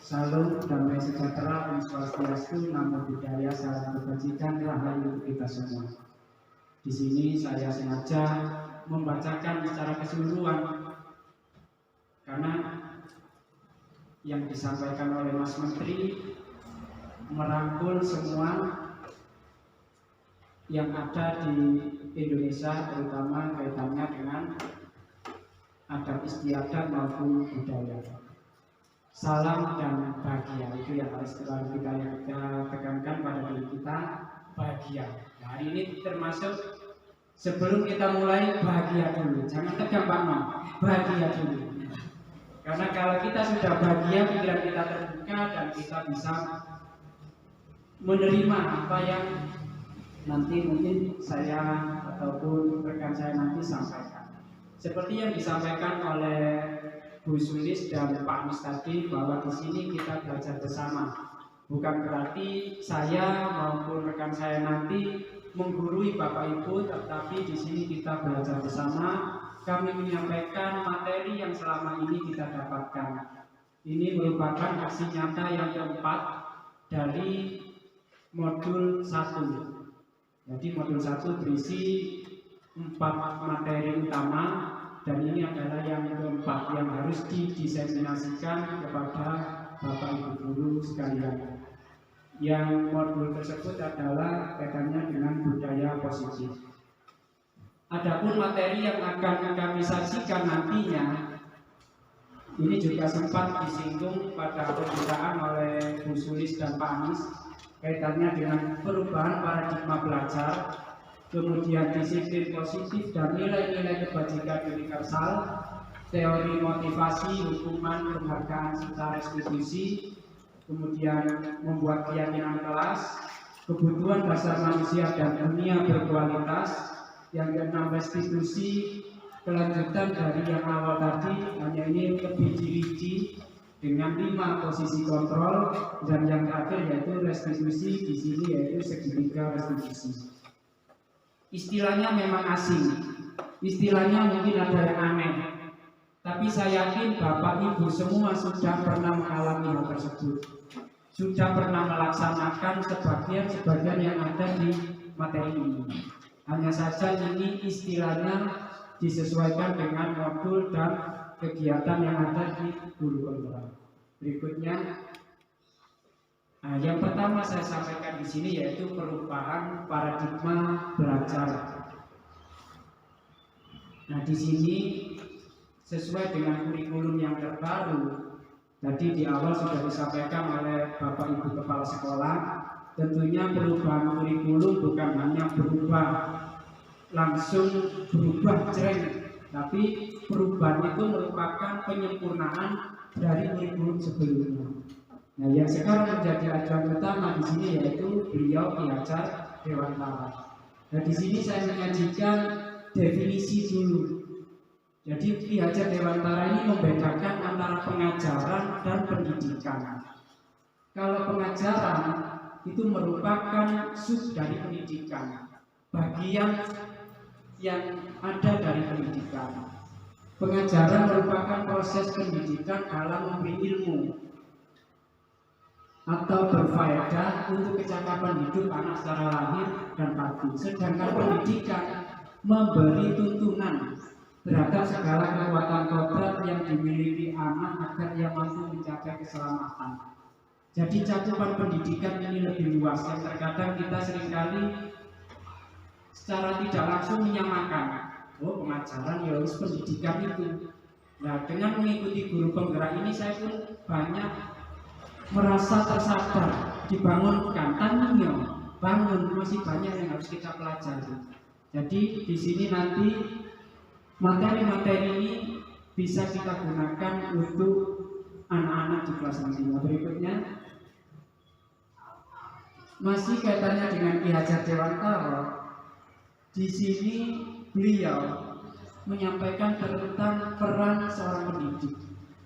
Salam, damai sejahtera, Om Swastiastu, Namo Buddhaya, salam kebajikan, rahayu untuk kita semua. Di sini saya sengaja membacakan secara keseluruhan karena yang disampaikan oleh Mas Menteri merangkul semua yang ada di Indonesia, terutama kaitannya dengan adat istiadat maupun budaya. Salam dan bahagia, itu yang harus selalu kita tekankan pada diri kita, bahagia. Nah, hari ini termasuk sebelum kita mulai bahagia dulu, jangan tegang Pak Mam, bahagia dulu. Karena kalau kita sudah bahagia, pikiran kita terbuka dan kita bisa menerima apa yang nanti mungkin saya ataupun rekan saya nanti sampaikan. Seperti yang disampaikan oleh Bu Sulis dan Pak Mis tadi, bahwa di sini kita belajar bersama. Bukan berarti saya maupun rekan saya nanti menggurui Bapak Ibu, tetapi di sini kita belajar bersama. Kami menyampaikan materi yang selama ini kita dapatkan. Ini merupakan aksi nyata yang keempat dari modul 1. Jadi modul 1 berisi 4 materi utama. Dan ini adalah yang keempat yang harus didiseminasikan kepada Bapak Ibu guru sekalian. Yang modul tersebut adalah kaitannya dengan budaya positif. Adapun materi yang akan kami saksikan nantinya, ini juga sempat disinggung pada pembukaan oleh Bu Sulis dan Pak Anies, kaitannya dengan perubahan paradigma belajar, kemudian disiplin positif dan nilai-nilai kebajikan universal, teori motivasi, hukuman, penghargaan serta restitusi, kemudian membuat keyakinan kelas, kebutuhan dasar manusia dan dunia berkualitas, yang keenam restitusi, kelanjutan dari yang awal tadi, hanya ini lebih dirinci dengan 5 posisi kontrol, dan yang terakhir yaitu restitusi, di sini yaitu segitiga restitusi. Istilahnya memang asing, istilahnya mungkin ada yang aneh, tapi saya yakin Bapak Ibu semua sudah pernah mengalami hal tersebut, sudah pernah melaksanakan sebagian yang ada di materi ini. Hanya saja ini istilahnya disesuaikan dengan modul dan kegiatan yang ada di guru kontrol. Berikutnya, yang pertama saya sampaikan di sini yaitu perubahan paradigma belajar. Nah, di sini sesuai dengan kurikulum yang terbaru, tadi di awal sudah disampaikan oleh Bapak Ibu Kepala Sekolah, tentunya perubahan kurikulum bukan hanya langsung berubah jreng, tapi perubahan itu merupakan penyempurnaan dari kurikulum sebelumnya. Nah, yang sekarang menjadi acuan utama di sini yaitu beliau Ki Hajar Dewantara. Nah, di sini saya menyajikan definisi dulu. Jadi Ki Hajar Dewantara ini membedakan antara pengajaran dan pendidikan. Kalau pengajaran itu merupakan sub dari pendidikan, bagian yang ada dari pendidikan. Pengajaran merupakan proses pendidikan dalam memberi ilmu atau berfaedah untuk kecakapan hidup anak secara lahir dan batin. Sedangkan pendidikan memberi tuntunan terhadap segala kekuatan kodrat yang dimiliki anak agar ia mampu mencapai keselamatan. Jadi cakupan pendidikan ini lebih luas, yang terkadang kita seringkali secara tidak langsung menyamakan. Oh, pengajaran ya harus pendidikan itu. Nah, dengan mengikuti guru penggerak ini saya pun banyak merasa tersadar, dibangunkan, tanyo, bangun, masih banyak yang harus kita pelajari. Jadi di sini nanti materi-materi ini bisa kita gunakan untuk anak-anak di kelas nantinya. Berikutnya, Masih kaitannya dengan Ki Hajar Dewantara, di sini beliau menyampaikan tentang peran seorang pendidik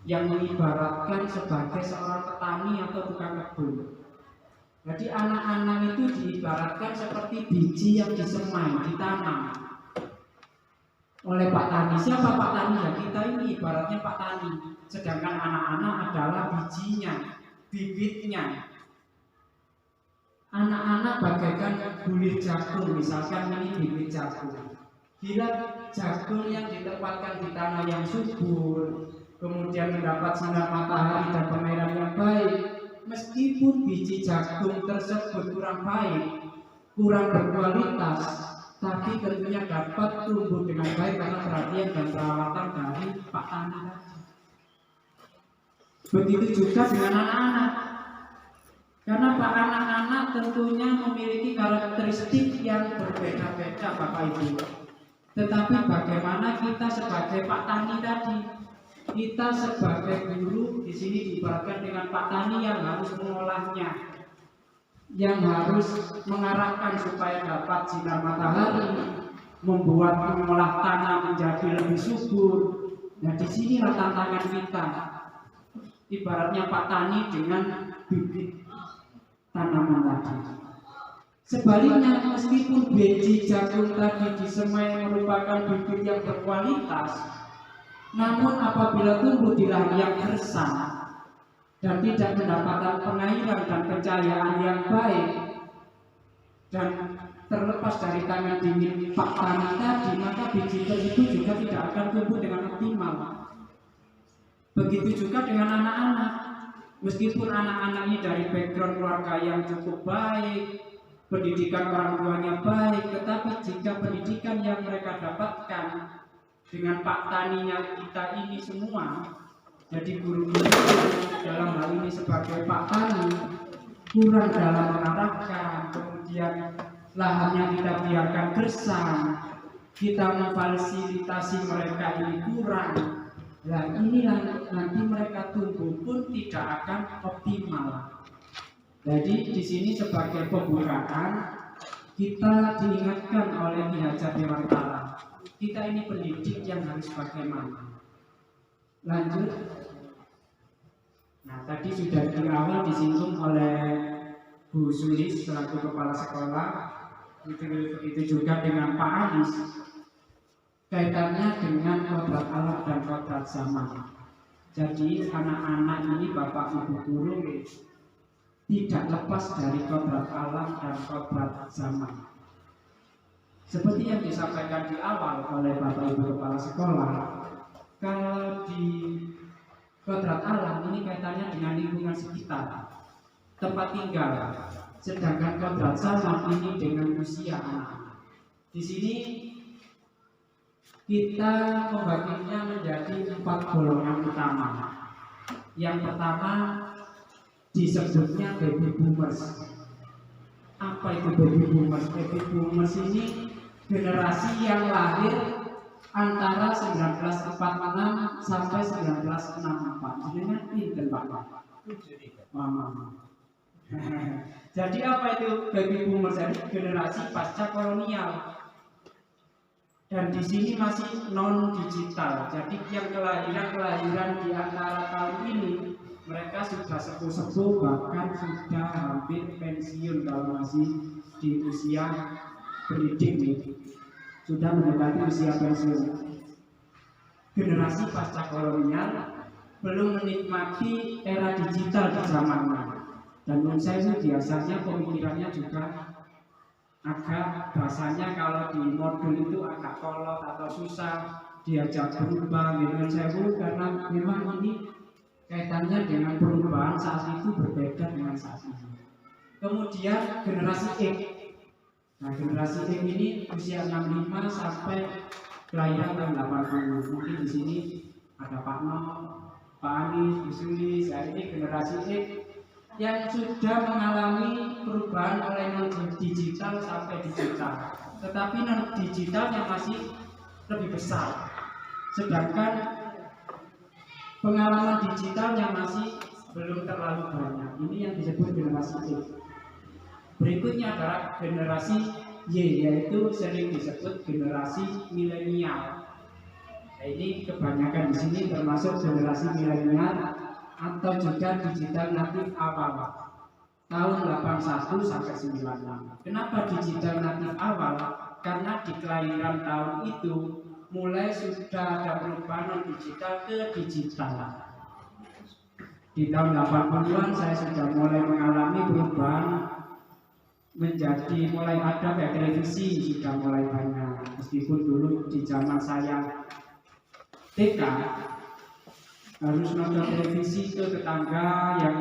yang mengibaratkan sebagai seorang petani atau tukang kebun. Jadi anak-anak itu diibaratkan seperti biji yang disemai, ditanam oleh Pak Tani. Siapa Pak Tani? Ya kita ini ibaratnya Pak Tani. Sedangkan anak-anak adalah bijinya, bibitnya. Anak-anak bagaikan bulir jagung, misalkan ini bibit jagung. Bila jagung yang ditempatkan di tanah yang subur, kemudian mendapat sinar matahari dan pemeliharaan yang baik, meskipun biji jagung tersebut kurang baik, kurang berkualitas, tapi tentunya dapat tumbuh dengan baik karena perhatian dan perawatan dari Pak Tani. Begitu juga dengan anak-anak. Karena Pak anak-anak tentunya memiliki karakteristik yang berbeda-beda Bapak Ibu. Tetapi bagaimana kita sebagai Pak Tani tadi, kita sebagai guru di sini diibaratkan dengan Pak Tani yang harus mengolahnya, yang harus mengarahkan supaya dapat sinar matahari, membuat mengolah tanah menjadi lebih subur. Nah, di sinilah tantangan kita. Ibaratnya Pak Tani dengan bibit tanaman tadi. Sebaliknya, meskipun biji jagung tadi disemai merupakan bibit yang berkualitas, namun apabila tumbuh di lahan yang gersang dan tidak mendapatkan pengairan dan pencahayaan yang baik dan terlepas dari tangan dingin Pak Tani tadi, maka biji tersebut juga tidak akan tumbuh dengan optimal. Begitu juga dengan anak-anak. Meskipun anak-anak ini dari background keluarga yang cukup baik, pendidikan orang tuanya baik, tetapi jika pendidikan yang mereka dapatkan dengan Pak Taninya kita ini semua, jadi guru-guru dalam hal ini sebagai Pak Tani kurang dalam mengarahkan, kemudian lahannya kita biarkan gersang, kita memfasilitasi mereka ini kurang. Nah, inilah nanti mereka tumbuh pun tidak akan optimal. Jadi di sini sebagai pembukaan kita diingatkan oleh Ki Hajar Dewantara, kita ini pendidik yang harus bagaimana. Lanjut. Nah, tadi sudah di awal disinggung oleh Bu Sulis selaku kepala sekolah, itu juga dengan Pak Anis. Kaitannya dengan kodrat alam dan kodrat zaman. Jadi anak-anak ini Bapak Ibu guru tidak lepas dari kodrat alam dan kodrat zaman. Seperti yang disampaikan di awal oleh Bapak Ibu kepala sekolah, kalau di kodrat alam ini kaitannya dengan lingkungan sekitar, tempat tinggal. Sedangkan kodrat zaman ini dengan usia anak. Di sini kita membaginya menjadi 4 golongan utama. Yang pertama disebutnya baby boomers. Apa itu baby boomers? Baby boomers ini generasi yang lahir antara 1946 sampai 1964. Jadinya pinten Pak. Mama. Jadi apa itu baby boomers? Jadi generasi pasca kolonial. Dan di sini masih non digital. Jadi yang kelahiran di antara tahun ini mereka sudah sepuh-sepuh, bahkan sudah hampir pensiun kalau masih di usia pendidik nih. Sudah mendekati usia pensiun. Generasi pasca kolonial belum menikmati era digital di zamannya. Dan menurut saya biasanya pemikirannya juga agak bahasanya kalau di modul itu agak kolot atau susah diajak berubah dengan saya karena memang ini kaitannya dengan perubahan saat itu berbeda dengan saat ini. Kemudian generasi X. Nah, generasi X ini usia 65 sampai kelahiran tahun 80. Mungkin di sini ada Pak No, Pak Anis, Bu Sulis. Ini generasi X yang sudah mengalami perubahan oleh non digital sampai digital, tetapi non digitalnya masih lebih besar, sedangkan pengalaman digitalnya masih belum terlalu banyak. Ini yang disebut generasi X. Berikutnya adalah generasi Y, yaitu sering disebut generasi milenial. Nah, ini kebanyakan di sini termasuk generasi milenial atau juga digital native awal tahun 81 sampai 96. Kenapa digital native awal? Karena di kelahiran tahun itu mulai sudah ada perubahan digital ke digital. Di tahun 80-an saya sudah mulai mengalami perubahan menjadi mulai ada kayak televisi sudah mulai banyak. Meskipun dulu di zaman saya TK harus nonton televisi ke tetangga yang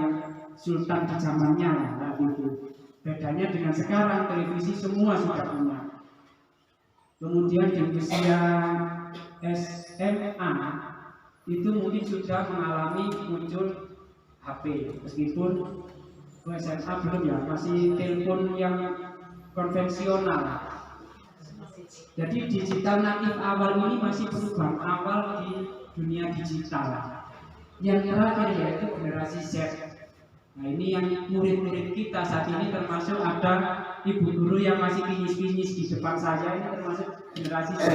sultan di zamannya lah gitu. Bedanya dengan sekarang televisi semua sudah punya. Kemudian di usia SMA itu mungkin sudah mengalami muncul HP, meskipun SMA belum ya, masih telepon yang konvensional. Jadi digital natif awal ini masih perubahan awal di dunia digital. Yang terakhir yaitu generasi Z. Nah, ini yang murid-murid kita saat ini, termasuk ada ibu guru yang masih kinyis-kinyis di depan saya, ini termasuk generasi Z.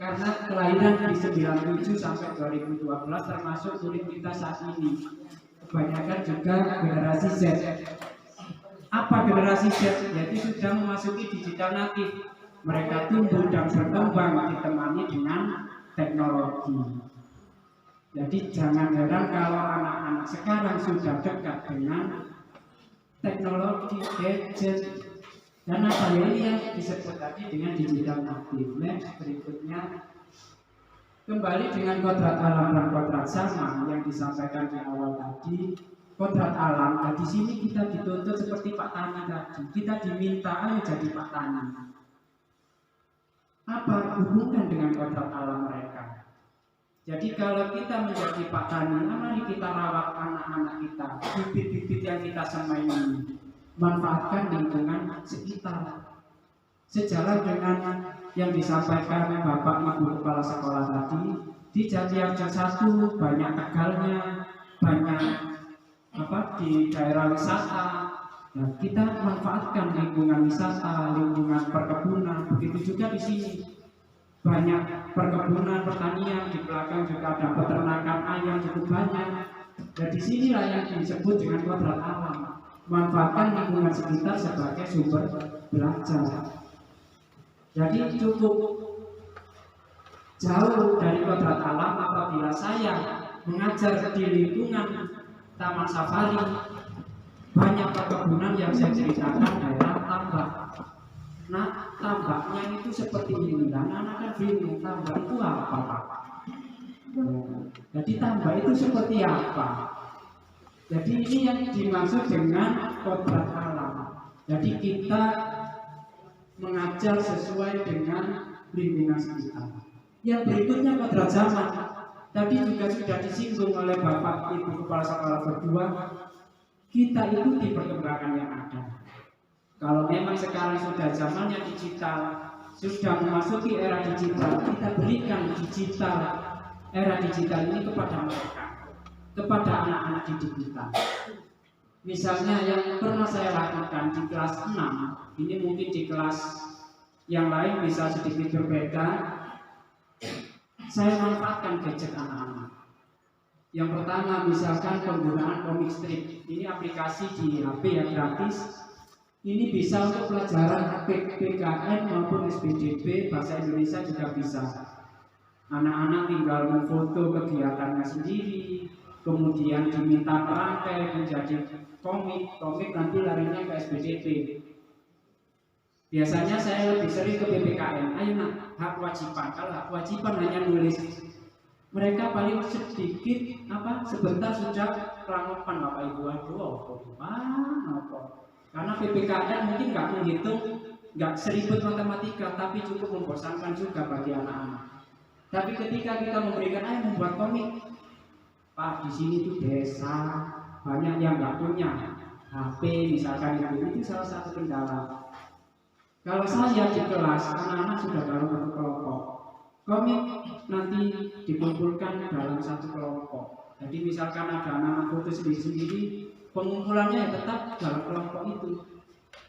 Karena kelahiran di 97 sampai 2012 termasuk murid kita saat ini. Kebanyakan juga generasi Z. Apa generasi Z? Yaitu sudah memasuki digital natif. Mereka tumbuh dan berkembang ditemani dengan teknologi. Jadi jangan heran kalau anak-anak sekarang sudah dekat dengan teknologi, gadget, dan apa ini yang disebut tadi dengan digital natif. Next, berikutnya kembali dengan kodrat alam dan kodrat zaman yang disampaikan di awal tadi. Kodrat alam, nah di sini kita dituntut seperti Pak Tani tadi. Kita diminta ayo jadi Pak Tani. Apa hubungan dengan kodrat alam mereka? Jadi kalau kita menjadi Pak Tani, mari kita rawat anak-anak kita, bibit-bibit yang kita semai ini, manfaatkan lingkungan sekitar. Sejalan dengan yang disampaikan Bapak Ibu Kepala Sekolah tadi, di Jatiarjo 1 banyak tegalnya, banyak di daerah wisata. Nah, kita manfaatkan lingkungan wisata, lingkungan perkebunan. Begitu juga di sini banyak perkebunan, pertanian, di belakang juga ada peternakan ayam cukup banyak. Dan di sinilah yang disebut dengan kodrat alam. Manfaatkan lingkungan sekitar sebagai sumber belajar. Jadi cukup jauh dari kodrat alam apabila saya mengajar di lingkungan Taman Safari. Banyak perkebunan yang saya ceritakan daerah tambak. Nah, tambaknya itu seperti ini. Dan anak-anak kan bingung, tambak itu apa, Pak? Jadi tambak itu seperti apa? Jadi ini yang dimaksud dengan kodrat alam. Jadi kita mengajar sesuai dengan lingkungan sekitar. Yang berikutnya kodrat zaman. Tadi juga sudah disinggung oleh Bapak Ibu Kepala Sekolah berdua. Kita ikuti perkembangan yang ada. Kalau memang sekarang sudah zamannya digital, sudah memasuki era digital, kita berikan digital, era digital ini kepada mereka, kepada anak-anak didik kita. Misalnya yang pernah saya lakukan di kelas 6, ini mungkin di kelas yang lain bisa sedikit berbeda. Saya manfaatkan gadget anak-anak. Yang pertama misalkan penggunaan komik strip. Ini aplikasi di HP yang gratis. Ini bisa untuk pelajaran PKN maupun SPDB, bahasa Indonesia juga bisa. Anak-anak tinggal memfoto kegiatannya sendiri, kemudian diminta merangkai menjadi komik nanti larinya ke SPDB. Biasanya saya lebih sering ke PPKN. Ayo nak, hak kewajiban. Kalau hak kewajiban hanya nulis, mereka paling sedikit sebentar sudah kelanggapan Bapak Ibu. Apa? Karena PPKN mungkin nggak menghitung, nggak seribut matematika, tapi cukup membosankan juga bagi anak-anak. Tapi ketika kita memberikan ayo membuat komik, Pak, di sini tuh desa banyak yang nggak punya HP misalkan, itu salah satu kendala. Kalau saya di kelas, anak-anak sudah dalam satu kelompok, komik nanti dikumpulkan dalam satu kelompok. Jadi misalkan ada anak-anak foto sendiri-sendiri, pengumpulannya tetap dalam kelompok itu.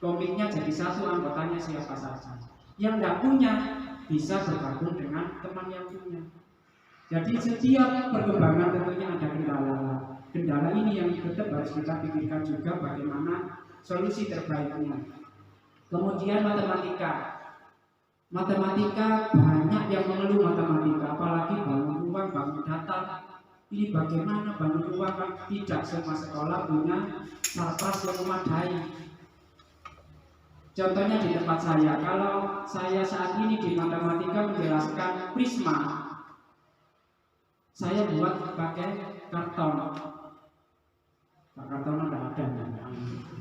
komiknya jadi satu, anggotanya siapa saja. Yang tidak punya bisa bergabung dengan teman yang punya. Jadi setiap perkembangan tentunya ada kendala. Kendala ini yang tetap harus kita pikirkan juga bagaimana solusi terbaiknya. Kemudian matematika. Matematika banyak yang mengeluh matematika, apalagi bangun uang, bangun data. Ini bagaimana bangun uang kan tidak semua sekolah punya sarpras yang memadai. Contohnya di tempat saya, kalau saya saat ini di matematika menjelaskan prisma, saya buat pakai karton. Karton tidak ada,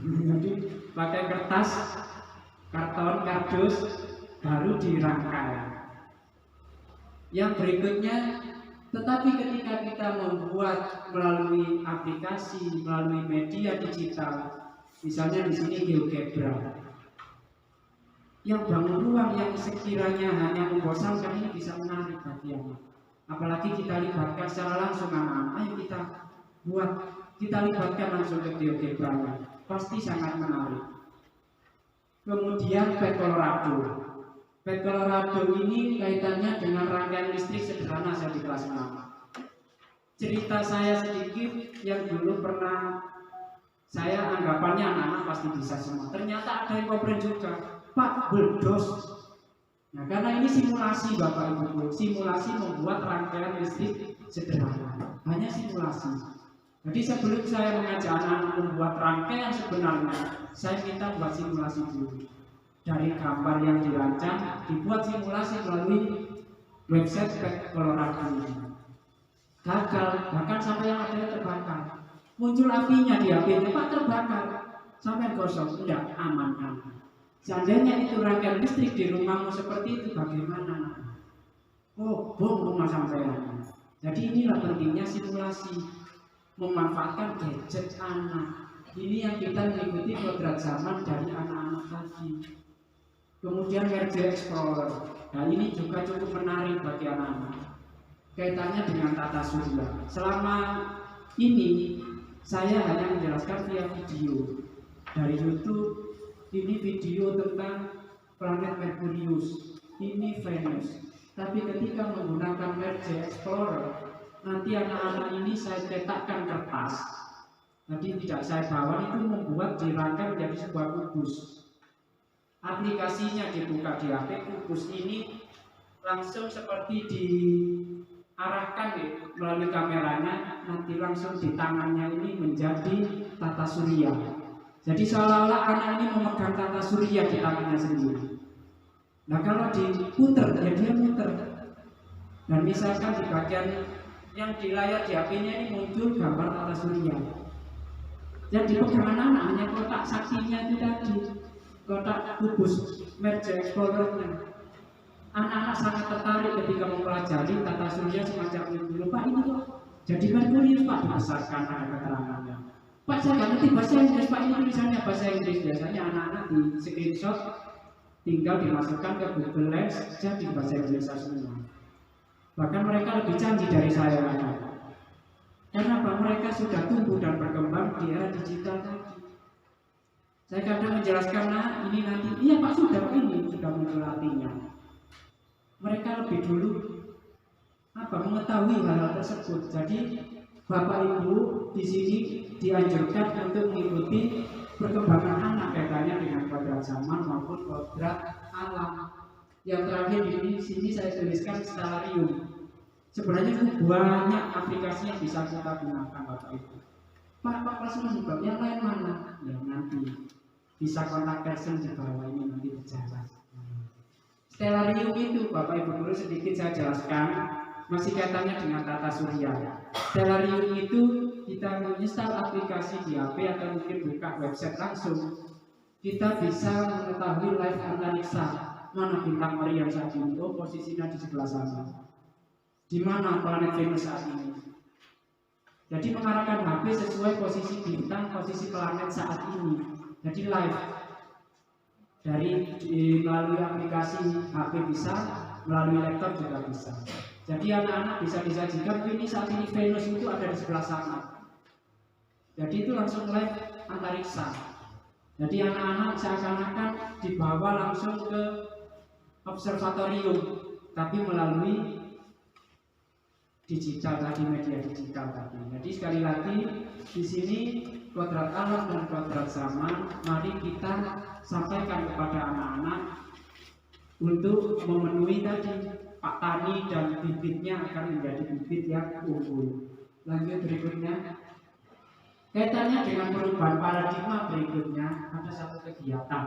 jadi pakai kertas, karton, kardus, baru dirangkai. Yang berikutnya, tetapi ketika kita membuat melalui aplikasi, melalui media digital, misalnya di sini GeoGebra, yang bangun ruang yang sekiranya hanya membosankan ini bisa menarik bagi anak. Apalagi kita libatkan secara langsung anak-anak, ayo kita buat, kita libatkan langsung ke GeoGebra, pasti sangat menarik. Kemudian Pet Colorado. Pet Colorado ini kaitannya dengan rangkaian listrik sederhana saya di kelas 6. Cerita saya sedikit yang dulu pernah saya anggapannya anak-anak pasti bisa semua. Ternyata ada yang komplain juga. Pak, berdos. Nah, karena ini simulasi Bapak Ibu, simulasi membuat rangkaian listrik sederhana, hanya simulasi. Jadi sebelum saya mengajak anak-anak membuat rangkaian sebenarnya, saya minta buat simulasi dulu. Dari gambar yang dirancang, dibuat simulasi melalui website Pet Colorado ini. Gagal, bahkan sampai yang ada terbakar. Muncul apinya di HP-nya, Pak terbakar, sampai gosong, tidak aman. Seandainya itu rangkaian listrik di rumahmu seperti itu, bagaimana? Oh, bom rumah sampean. Jadi inilah pentingnya simulasi, memanfaatkan gadget anak. Ini yang kita mengikuti kodrat zaman dari anak-anak tadi. Kemudian Merge Explorer. Nah ini juga cukup menarik bagi anak-anak. Kaitannya dengan tata surya. Selama ini saya hanya menjelaskan via video dari YouTube. Ini video tentang planet Merkurius, ini Venus. Tapi ketika menggunakan Merge Explorer, nanti anak-anak ini saya cetakkan kertas. Tadi tidak saya bawa, itu membuat dirangkai menjadi sebuah kubus. Aplikasinya dibuka di HP, kubus ini langsung seperti diarahkan melalui kameranya, nanti langsung di tangannya ini menjadi tata surya. Jadi seolah-olah anak ini memegang tata surya di tangannya sendiri. Nah kalau diputer, ya dia muter. Dan misalkan di bagian yang di layar di HP-nya ini muncul gambar tata surya. Yang dipegang anak-anak hanya kotak saktinya itu tadi, kotak kubus Merge Explorer-nya. Anak-anak sangat tertarik ketika mempelajari tata surya semacam itu. Pak ini kok jadi Merkurius Pak, dibesarkan ada keterangannya. Pak saya nggak ngerti bahasa Inggris, Pak ini tulisannya bahasa Inggris. Biasanya anak-anak di screenshot tinggal dimasukkan ke Google Lens, jadi bahasa Inggris semua. Bahkan mereka lebih canggih dari saya. Karena apa? Mereka sudah tumbuh dan berkembang di era digital tadi. Saya kadang menjelaskan, nah ini nanti, iya Pak sudah muncul artinya. Mereka lebih dulu mengetahui hal-hal tersebut. Jadi Bapak Ibu di sini dianjurkan untuk mengikuti perkembangan anak kaitannya dengan kodrat zaman maupun kodrat alam. Yang terakhir di sini saya tuliskan Stellarium. Sebenarnya banyak aplikasi yang bisa kita gunakan Bapak Ibu. Pak kelas menunjuk yang lain mana? Ya nanti bisa kontak person di bawah ini nanti berjalan. Stellarium itu Bapak Ibu guru sedikit saya jelaskan. Masih kaitannya dengan tata surya. Stellarium itu kita menginstal aplikasi di HP atau mungkin buka website langsung. Kita bisa mengetahui live antariksa, mana bintang Maria saat ini, oh posisinya di sebelah sana. Di mana planet Venus saat ini. Jadi mengarahkan HP sesuai posisi bintang, posisi planet saat ini. Jadi live dari melalui aplikasi HP bisa, melalui laptop juga bisa. Jadi anak-anak bisa disajikan ini saat ini Venus itu ada di sebelah sana. Jadi itu langsung live antariksa. Jadi anak-anak seakan-akan dibawa langsung ke observatorium, tapi melalui digital tadi, media digital tadi. Jadi sekali lagi di sini kodrat alam dan kodrat zaman, mari kita sampaikan kepada anak-anak untuk memenuhi tadi Pak Tani dan bibitnya akan menjadi bibit yang unggul. Lanjut berikutnya, kaitannya dengan perubahan paradigma berikutnya ada satu kegiatan.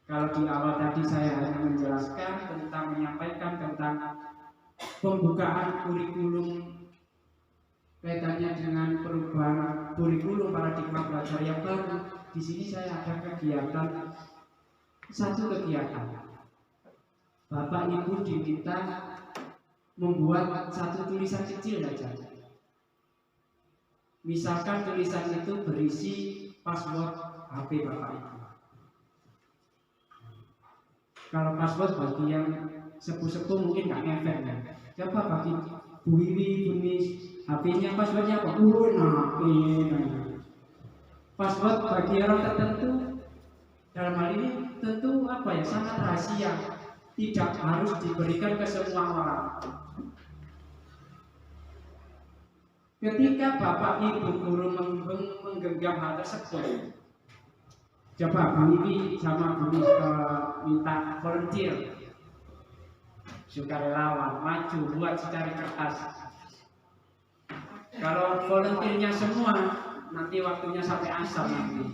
Kalau di awal tadi saya hanya menjelaskan tentang menyampaikan tentang pembukaan kurikulum kaitannya dengan perubahan kurikulum paradigma belajar yang baru. Di sini saya ada kegiatan, satu kegiatan. Bapak Ibu diminta membuat satu tulisan kecil saja. Misalkan tulisan itu berisi password HP Bapak Ibu. Kalau password bagi yang sepuh-sepuh mungkin nggak ngefek ya. Coba bagi Bu Wiwi tulis HP-nya passwordnya apa? Password bagi orang tertentu dalam hal ini tentu apa ya, sangat rahasia, tidak harus diberikan ke semua orang. Ketika Bapak Ibu guru menggenggam hal tersebut, coba Bu Wiwi sama Bu minta volunteer, sukarelawan maju buat secari kertas. Kalau volunteernya semua, nanti waktunya sampai asar nanti.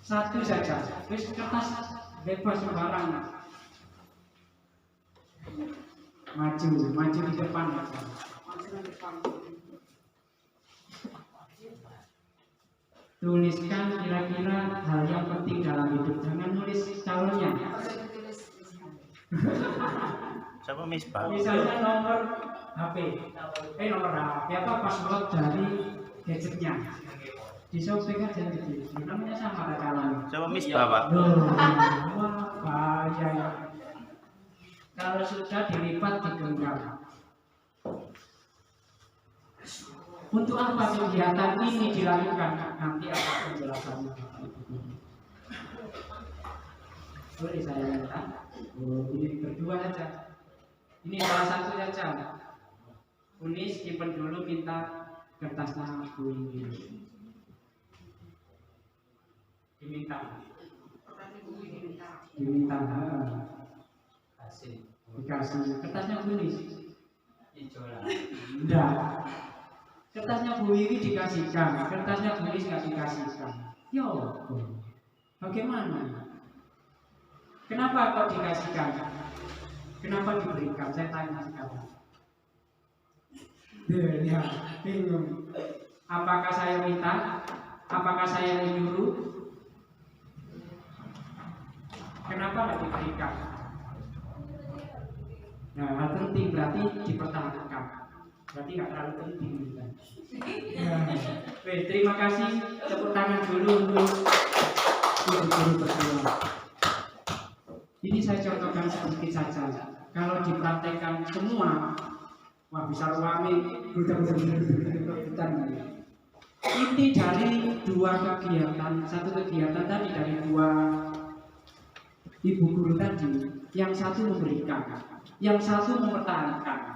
Satu saja, terus kertas bebas sembarangan. Maju di depan aja. Tuliskan kira-kira hal yang penting dalam hidup, jangan nulis calonnya. Siapa Misbah? Misalnya nomor HP, nomor HP apa password dari gadgetnya, disobek aja gitu. Namanya sama ada calonnya. Siapa Misbah, Pak? Wah, bahaya ya. Kalau sudah dilipat digenggam. Untuk apa kegiatan ini dilakukan? Nanti apa penjelasannya? Boleh saya minta? Ini berdua saja. Ini salah satu saja. Unis simpen dulu, minta kertasnya Bu ini. Diminta. Dikasih. Kertasnya Bu Unis. Enggak. Kertasnya Bu Wiwi dikasihkan, kertasnya Bu Unis nggak dikasihkan. Yo, bagaimana? Kenapa kok dikasihkan? Kenapa diberikan? Saya tanya sekarang. Ya, bingung. Apakah saya minta? Apakah saya menyuruh? Kenapa nggak diberikan? Nah, hal penting berarti dipertahankan. Berarti nggak terlalu penting kan? Baik, terima kasih. Tepuk tangan dulu untuk guru-guru berdua. Ini saya contohkan sedikit saja. Kalau dipraktekkan semua, wah bisa ruami. Inti dari dua kegiatan, satu kegiatan tadi dari dua ibu guru tadi, yang satu memberikan, yang satu mempertahankan.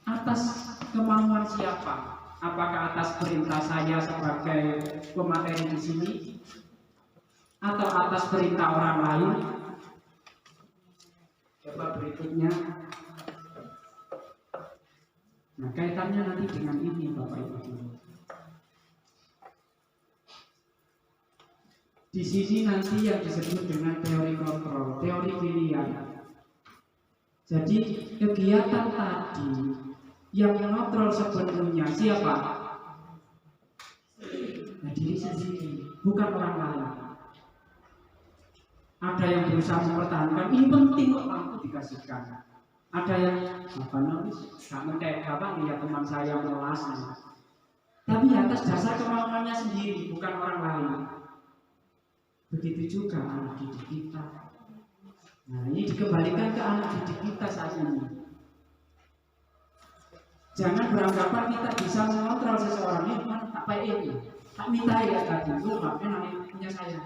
Atas kemauan siapa? Apakah atas perintah saya sebagai pemateri di sini, atau atas perintah orang lain? Coba berikutnya. Nah, kaitannya nanti dengan ini, Bapak Ibu. Di sini nanti yang disebut dengan teori kontrol, teori pilihan. Jadi kegiatan tadi yang mengontrol sepenuhnya siapa? Nah, diri sendiri, bukan orang lain. Ada yang berusaha mempertahankan, ini penting kok aku dikasihkan. Ada yang apa nulis, kamu kayak apa lihat teman saya melas. Tapi atas dasar kemauannya sendiri, bukan orang lain. Begitu juga anak didik kita. Nah, ini dikembalikan ke anak didik kita saat ini. Jangan beranggapan kita bisa mengontrol seseorang ini, tak payah ini, tak minta ya tadi, lu makanya punya saya,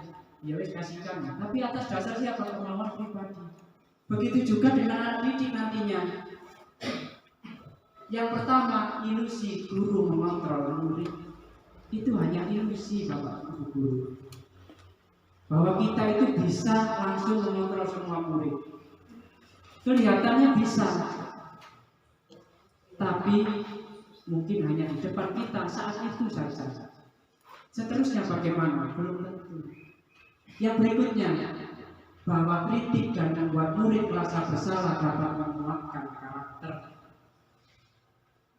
ya wes kasihkan. Tapi atas dasar siapa? Kemauan pribadi. Begitu juga dengan anak didik nantinya. Yang pertama, ilusi guru mengontrol murid. Itu hanya ilusi Bapak Ibu guru, bahwa kita itu bisa langsung mengontrol semua murid. Kelihatannya bisa, tapi mungkin hanya di depan kita saat itu saja. Seterusnya bagaimana? Belum tentu. Yang berikutnya, bahwa kritik dan membuat murid merasa bersalah dapat menguatkan karakter.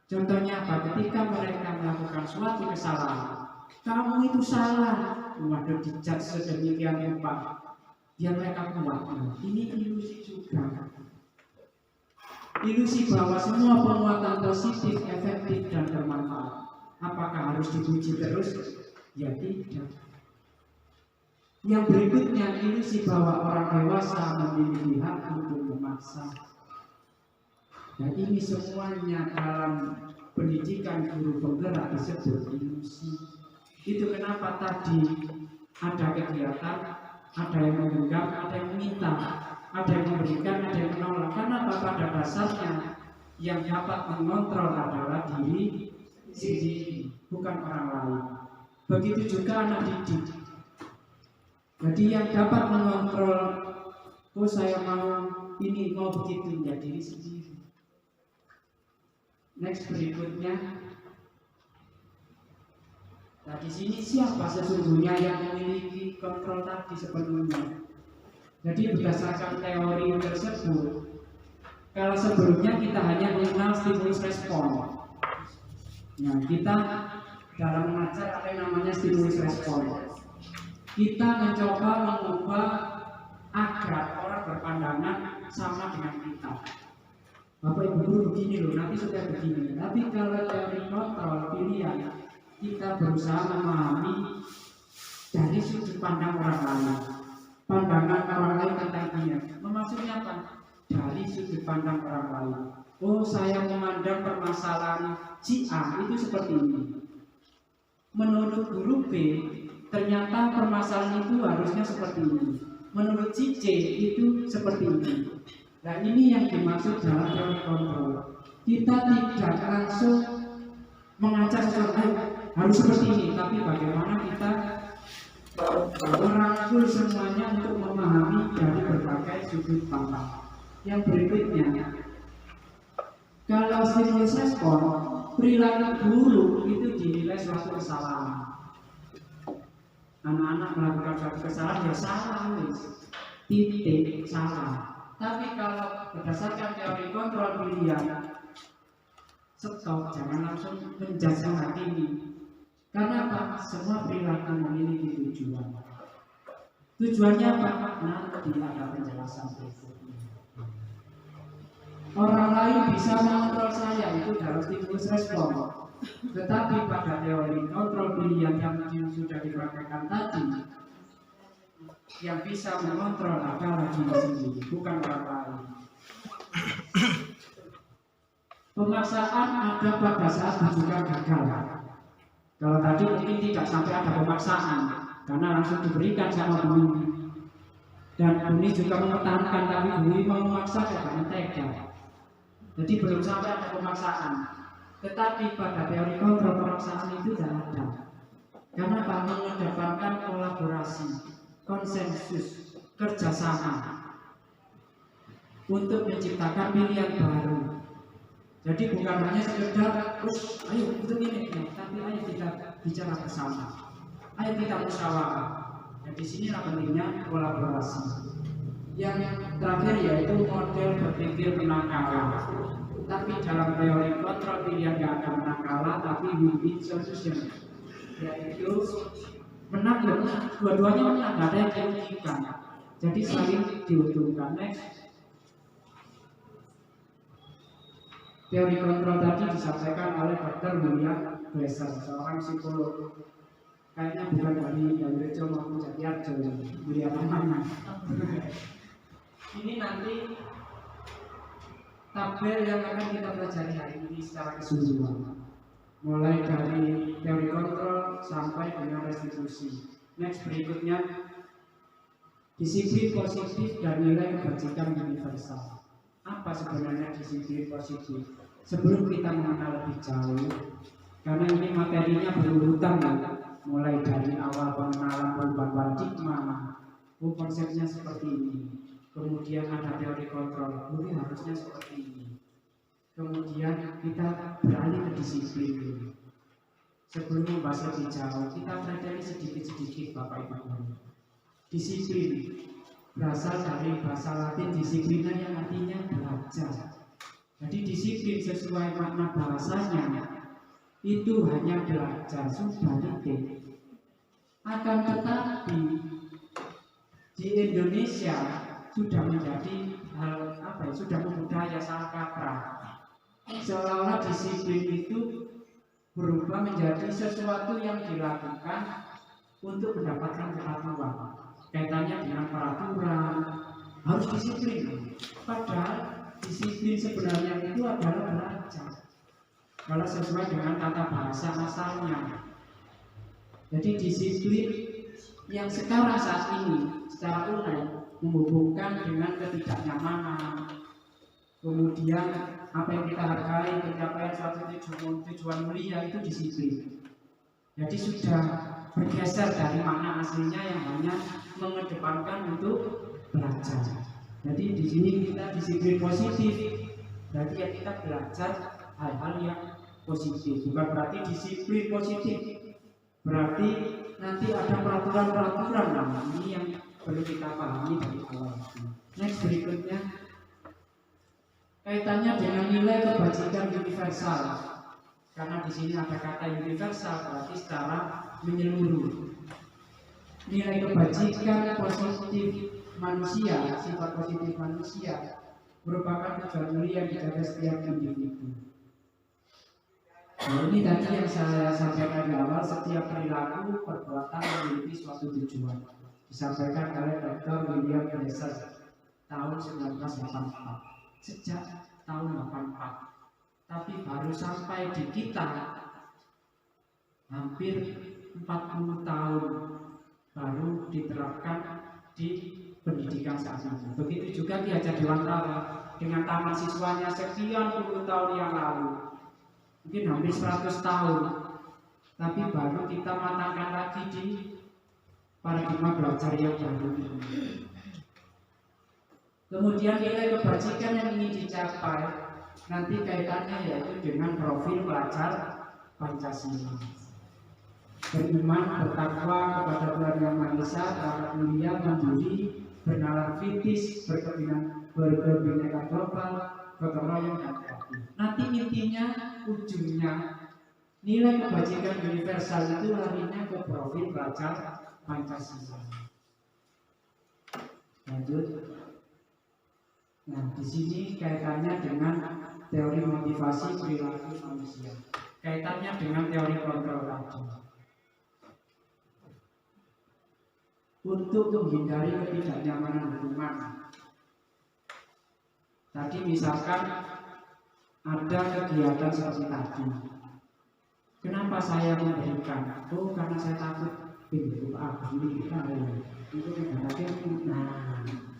Contohnya apa? Ketika mereka melakukan suatu kesalahan, kamu itu salah, waduh dijat sedemikian rupa, dia mereka kuat. Ini ilusi juga. Ilusi bahwa semua penguatan positif, efektif dan bermanfaat. Apakah harus dipuji terus? Ya tidak. Yang berikutnya, ilusi bahwa orang dewasa memiliki hak untuk memaksa. Dan ini semuanya dalam pendidikan guru penggerak disebut ilusi. Itu kenapa tadi ada kegiatan, ada yang menggenggam, ada yang meminta, ada yang memberikan, ada yang menolak. Karena pada dasarnya yang dapat mengontrol adalah diri sendiri, bukan orang lain. Begitu juga anak didik. Jadi yang dapat mengontrol, oh saya mau ini, mau begitu, ya diri sendiri. Next berikutnya. Nah di sini siapa sesungguhnya yang memiliki kontrol tadi sepenuhnya? Jadi berdasarkan teori tersebut, kalau sebelumnya kita hanya mengenal stimulus respon. Nah kita dalam mengajar ada yang namanya stimulus respon. Kita mencoba mengubah agar orang berpandangan sama dengan kita. Bapak Ibu guru begini loh, nanti sudah begini. Tapi kalau teori kontrol pilihan, kita berusaha memahami dari sudut pandang orang lain, pandangan orang lain tentang dia. Maksudnya apa? Dari sudut pandang orang lain. Oh, saya memandang permasalahan si A itu seperti ini. Menurut guru B, ternyata permasalahan itu harusnya seperti ini. Menurut si C itu seperti ini. Nah ini yang dimaksud dalam teori kontrol. Kita tidak langsung mengajak sesuatu harus seperti ini, tapi bagaimana kita merangkul semuanya untuk memahami dari berbagai sudut pandang. Yang berikutnya, kalau stimulus respon, perilaku guru itu dinilai suatu kesalahan. Anak-anak melakukan suatu kesalahan, ya salah, titik salah. Tapi kalau berdasarkan teori kontrol pilihan, stop, jangan langsung menjudge hakimi. Karena apa? Semua perilaku memiliki tujuan. Tujuannya apa? Nanti ada penjelasan berikutnya. Orang lain bisa mengontrol saya, itu dalam stimulus respon. Tetapi pada teori kontrol pilihan yang sudah dipraktekkan tadi, yang bisa mengontrol adalah diri sendiri, bukan orang lain. Pemaksaan ada pada saat juga gagal. Kalau tadi mungkin tidak sampai ada pemaksaan, karena langsung diberikan sama Buni. Dan Buni juga mempertahankan, tapi Buni mau memaksa karena tega. Jadi belum sampai ada pemaksaan. Tetapi pada teori kontrol pemaksaan itu tidak ada. Karena mengedepankan kolaborasi, konsensus, kerjasama untuk menciptakan pilihan baru. Jadi bukan hanya sekedar terus ayo itu ini, tapi ayo kita bicara bersama, ayo kita musyawarah. Dan di sini pentingnya kolaborasi. Yang terakhir yaitu model berpikir menang kalah. Tapi dalam teori kontrol pilihan tidak ada menang kalah, tapi win-win solution, yaitu menang ya menang, dua-duanya menang, tidak ada yang dirugikan. Jadi saling diuntungkan. Next. Teori kontrol tadi disampaikan oleh Dr. William Glasser, seorang psikolog. Kayaknya bukan dari Rejo maupun Jatiarjo, William mana? Ini nanti tabel yang akan kita pelajari hari ini secara keseluruhan. Mulai dari teori kontrol, sampai dengan restitusi. Next berikutnya, disiplin positif dan nilai kebajikan universal. Apa sebenarnya disiplin positif? Sebelum kita mengenal lebih jauh, karena ini materinya berurutan ya, mulai dari awal pengenalan perubahan paradigma, konsepnya seperti ini. Kemudian ada teori kontrol, ini harusnya seperti ini. Kemudian kita beralih ke disiplin. Sebelum membahas lebih jauh, kita pelajari sedikit-sedikit Bapak Ibu. Disiplin berasal dari bahasa Latin disiplina yang artinya belajar. Jadi disiplin sesuai makna bahasanya itu hanya belajar, sudah titik. Akan tetapi di Indonesia sudah menjadi hal sudah membudaya salah kaprah. Seolah-olah disiplin itu berubah menjadi sesuatu yang dilakukan untuk mendapatkan kepatuhan. Kaitannya dengan peraturan, harus disiplin. Padahal disiplin sebenarnya itu adalah belajar. Kalau sesuai dengan tata bahasa asalnya. Jadi disiplin yang sekarang saat ini secara umum menghubungkan dengan ketidaknyamanan. Kemudian apa yang kita hargai, pencapaian suatu tujuan mulia itu disiplin. Jadi sudah bergeser dari makna aslinya yang hanya mengedepankan untuk belajar. Jadi di sini kita disiplin positif, berarti ya kita belajar hal-hal yang positif. Bukan berarti disiplin positif, berarti nanti ada peraturan-peraturan ini yang perlu kita pahami dari awal. Next berikutnya, kaitannya dengan nilai kebajikan universal. Karena di sini ada kata universal, berarti secara menyeluruh. Nilai kebajikan positif manusia, sifat positif manusia merupakan tujuan mulia yang dijaga setiap individu. Nah, ini tadi yang saya sampaikan di awal, setiap perilaku perbuatan memiliki suatu tujuan. Disampaikan oleh Dr. William Glasser tahun 1984. Sejak tahun 84. Tapi baru sampai di kita hampir 40 tahun baru diterapkan di pendidikan saat ini. Begitu juga Ki Hajar Dewantara dengan taman siswanya sekian puluh tahun yang lalu, mungkin hampir 100 tahun, tapi baru kita matangkan lagi di paradigma belajar yang baru ini. Kemudian nilai kebajikan yang ingin dicapai nanti kaitannya yaitu dengan profil pelajar Pancasila. Beriman, bertakwa kepada Tuhan Yang Maha Esa, berakhlak mulia, mandiri, bernalar kritis, berbineka global, gotong royong dan kreatif. Nanti intinya, ujungnya nilai kebajikan universal itu larinya ke profil pelajar Pancasila. Lanjut. Nah, di sini kaitannya dengan teori motivasi perilaku manusia. Kaitannya dengan teori kontrol tadi. Untuk menghindari ketidaknyamanan hubungan. Tadi misalkan ada kegiatan seperti tadi. Kenapa saya memberikan? Oh, karena saya takut pintu ini. Nah,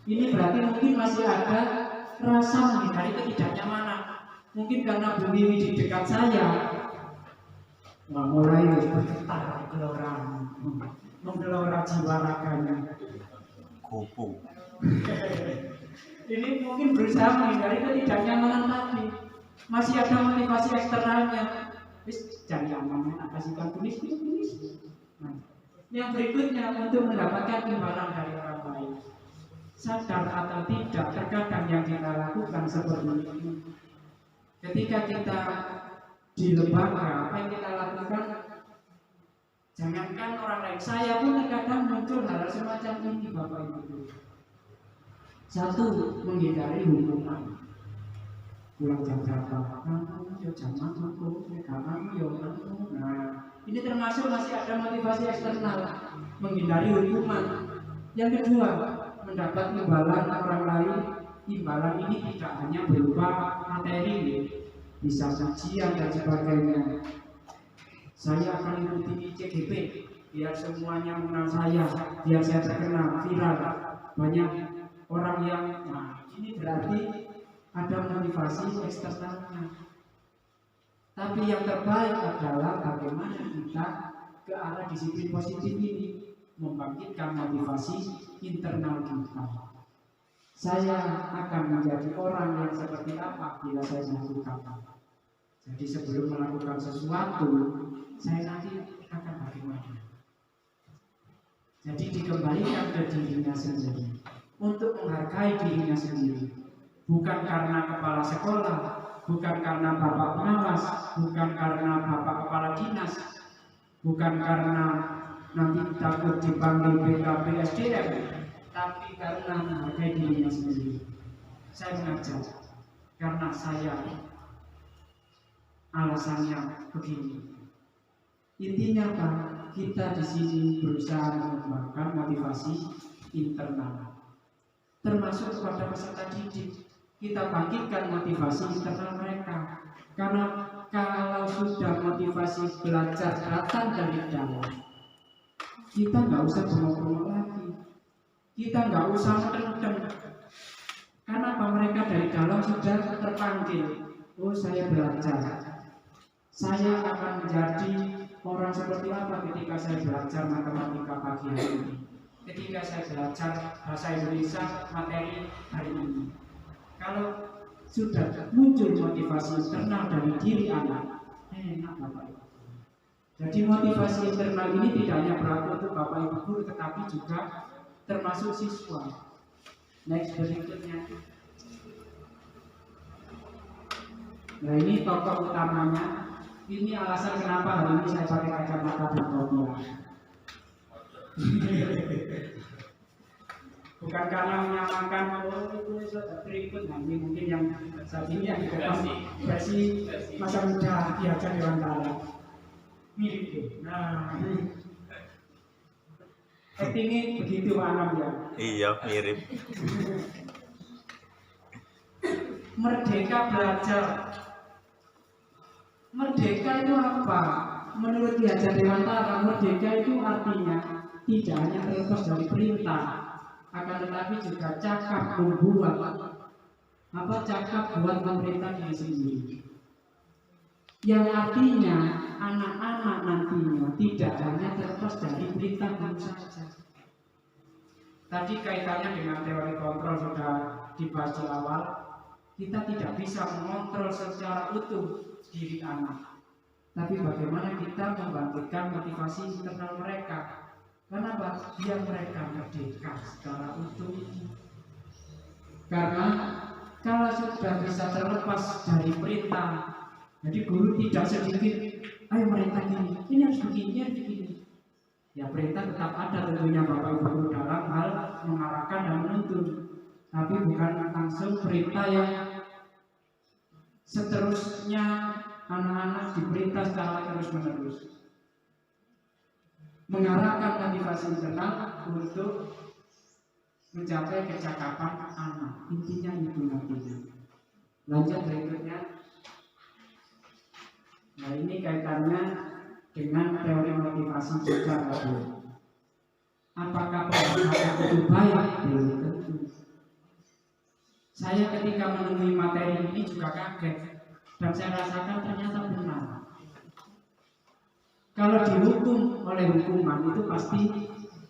ini berarti mungkin masih ada rasa menghindari ketidaknyamanan. Mungkin karena Bu Wiwi di dekat saya, mulai bergetar gelora, menggelora jiwa raganya. Kupu. Ini mungkin berusaha menghindari ketidaknyamanan tadi. Masih ada motivasi eksternalnya. Wis cari aman, kasihkan tulis. Nah, yang berikutnya untuk mendapatkan imbalan dari orang lain. Sadar atau tidak, terkadang yang kita lakukan seperti ini. Ketika kita di lembaga, apa yang kita lakukan? Jangankan orang lain, saya pun terkadang muncul hal semacam ini, Bapak Ibu. Satu, menghindari hukuman. Pulang jam berapa? Kamu ya jam aku, kamu ya aku. Nah, ini termasuk masih ada motivasi eksternal, menghindari hukuman. Yang kedua, mendapat imbalan orang lain. Imbalan ini tidak hanya berupa materi, bisa ujian dan sebagainya. Saya akan ikuti CGP biar semuanya mengenal saya, biar saya terkenal, viral, banyak orang yang, nah ini berarti ada motivasi eksternalnya. Tapi yang terbaik adalah bagaimana kita ke arah disiplin positif ini, membangkitkan motivasi internal kita. Saya akan menjadi orang yang seperti apa bila saya melakukan. Jadi sebelum melakukan sesuatu, saya nanti akan bagaimana. Jadi dikembalikan ke dirinya sendiri, untuk menghargai dirinya sendiri. Bukan karena kepala sekolah, bukan karena bapak pengawas, bukan karena bapak kepala dinas, bukan karena nanti takut dipanggil BKP SDM, tapi karena menghargai dirinya sendiri. Saya mengajar karena saya alasannya begini. Intinya apa? Kita di sini berusaha mengembangkan motivasi internal, termasuk kepada peserta didik. Kita bangkitkan motivasi internal mereka, karena kalau sudah motivasi belajar datang dari dalam, kita nggak usah bengok-bengok lagi, kita nggak usah meden-meden, karena apa? Mereka dari dalam sudah terpanggil. Oh, saya belajar, saya akan menjadi orang seperti apa ketika saya belajar matematika pagi hari ini, ketika saya belajar bahasa Indonesia materi hari ini. Kalau sudah muncul motivasi internal dari diri anak, enak Bapak Ibu. Jadi motivasi internal ini tidak hanya berlaku untuk Bapak Ibu guru, tetapi juga termasuk siswa. Next berikutnya. Nah ini tokoh utamanya. Ini alasan kenapa hari ini saya pakai kacamata dan topi. Bukan karena menyamakan, oh itu sudah berikut. Nah ini mungkin yang saat ini yang versi masa muda diajar Dewantara. Mirip. Nah, actingnya begitu Pak Anam ya. Iya, mirip. Merdeka belajar. Merdeka itu apa? Menurut diajar Dewantara, merdeka itu artinya tidak hanya terlepas dari perintah, akan tetapi juga cakap membuat. Apa cakap buat pemerintah diri sendiri? Yang artinya anak-anak nantinya tidak hanya terlepas dari perintah guru saja. Tadi kaitannya dengan teori kontrol sudah dibahas di awal. Kita tidak bisa mengontrol secara utuh diri anak, tapi bagaimana kita membangkitkan motivasi internal mereka. Kenapa? Biar mereka merdeka secara utuh. Karena kalau sudah bisa terlepas dari perintah, jadi guru tidak sedikit, ayo merintah ini harus begini, harus begini. Ya perintah tetap ada tentunya Bapak Ibu guru dalam hal mengarahkan dan menuntun, tapi bukan langsung perintah yang seterusnya anak-anak diperintah secara terus-menerus. Mengarahkan motivasi internal untuk mencapai kecakapan anak. Intinya itu nantinya. Lanjut berikutnya. Nah ini kaitannya dengan teori motivasi juga tadi. Apakah penghargaan itu baik? Belum tentu. Saya ketika menemui materi ini juga kaget dan saya rasakan ternyata benar. Kalau dihukum oleh hukuman itu pasti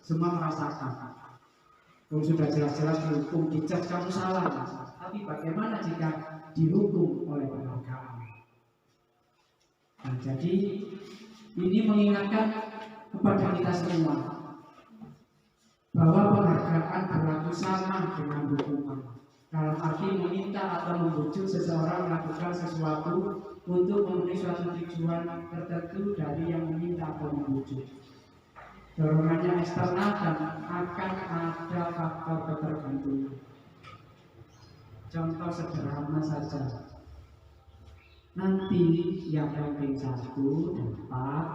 semua merasakan. Kalau sudah jelas-jelas dihukum, dicap kamu salah. Tapi bagaimana jika dihukum oleh penghargaan? Nah, jadi ini mengingatkan kepada kita semua bahwa penghargaan berlaku sama dengan hukuman. Dalam arti meminta atau membujuk seseorang melakukan sesuatu untuk memenuhi suatu tujuan tertentu dari yang meminta atau membujuk. Dorongannya eksternal dan akan ada faktor ketergantungan. Contoh sederhana saja. Nanti yang ranking 1 dapat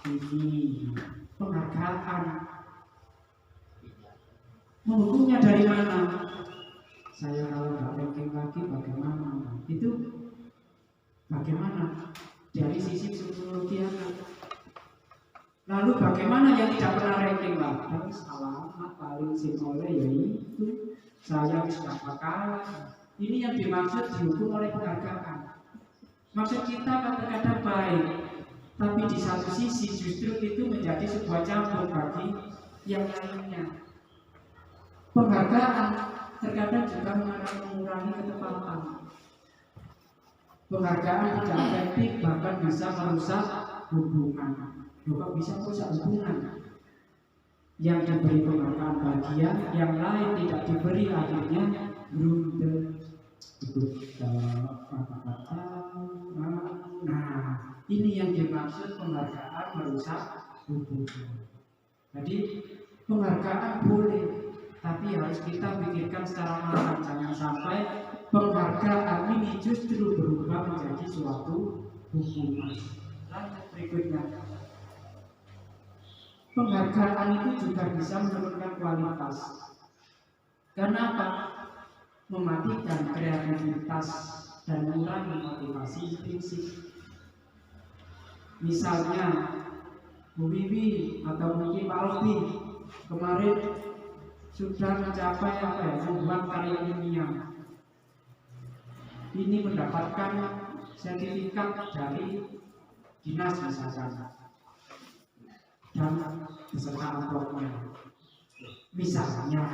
ini penghargaan. Menghukumnya dari mana? Saya kalau nggak ranking lagi bagaimana? Itu bagaimana? Dari sisi psikologi anak. Lalu bagaimana yang tidak pernah ranking lah? Selamat paling simple yaitu saya sudah kalah. Ini yang dimaksud dihukum oleh penghargaan. Maksud kita kadang-kadang baik, tapi di satu sisi justru itu menjadi sebuah cambuk bagi yang lainnya. Penghargaan terkadang juga mengurangi ketepatan. Penghargaan tidak efektif, bahkan bisa merusak hubungan. Juga bisa merusak hubungan. Yang diberi penghargaan bagian, yang lain tidak diberi, akhirnya blunder. Nah, ini yang dimaksud penghargaan merusak hubungan. Jadi penghargaan boleh, tapi harus kita pikirkan secara matang. Jangan sampai penghargaan ini justru berubah menjadi suatu hukuman. Lanjut berikutnya. Penghargaan itu juga bisa menurunkan kualitas. Kenapa? Mematikan kreativitas dan mengurangi motivasi intrinsik. Misalnya Bu Wiwi atau mungkin Pak Robi kemarin sudah mencapai membuat karya ilmiah. Ini mendapatkan sertifikat dari dinas misalkan dan beserta amplopnya. Misalnya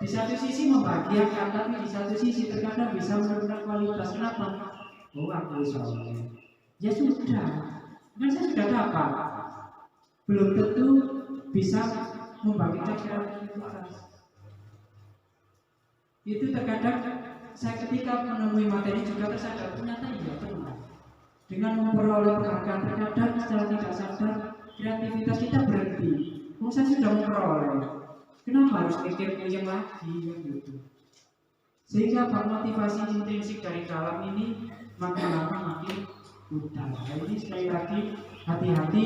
di satu sisi membahagiakan, tapi di satu sisi terkadang bisa menurunkan kualitas. Kenapa? Oh, aku soalnya ya sudah, kan saya sudah dapat, belum tentu bisa membangkitkan kreativitas. Itu terkadang saya ketika menemui materi juga tersadar, ternyata iya benar. Dengan memperoleh penghargaan terkadang secara tidak sadar kreativitas kita berhenti. Saya sudah memperoleh, kenapa harus mikir yang lagi gitu. Sehingga motivasi intrinsik dari dalam ini makin lama makin pudar. Jadi sekali lagi hati-hati,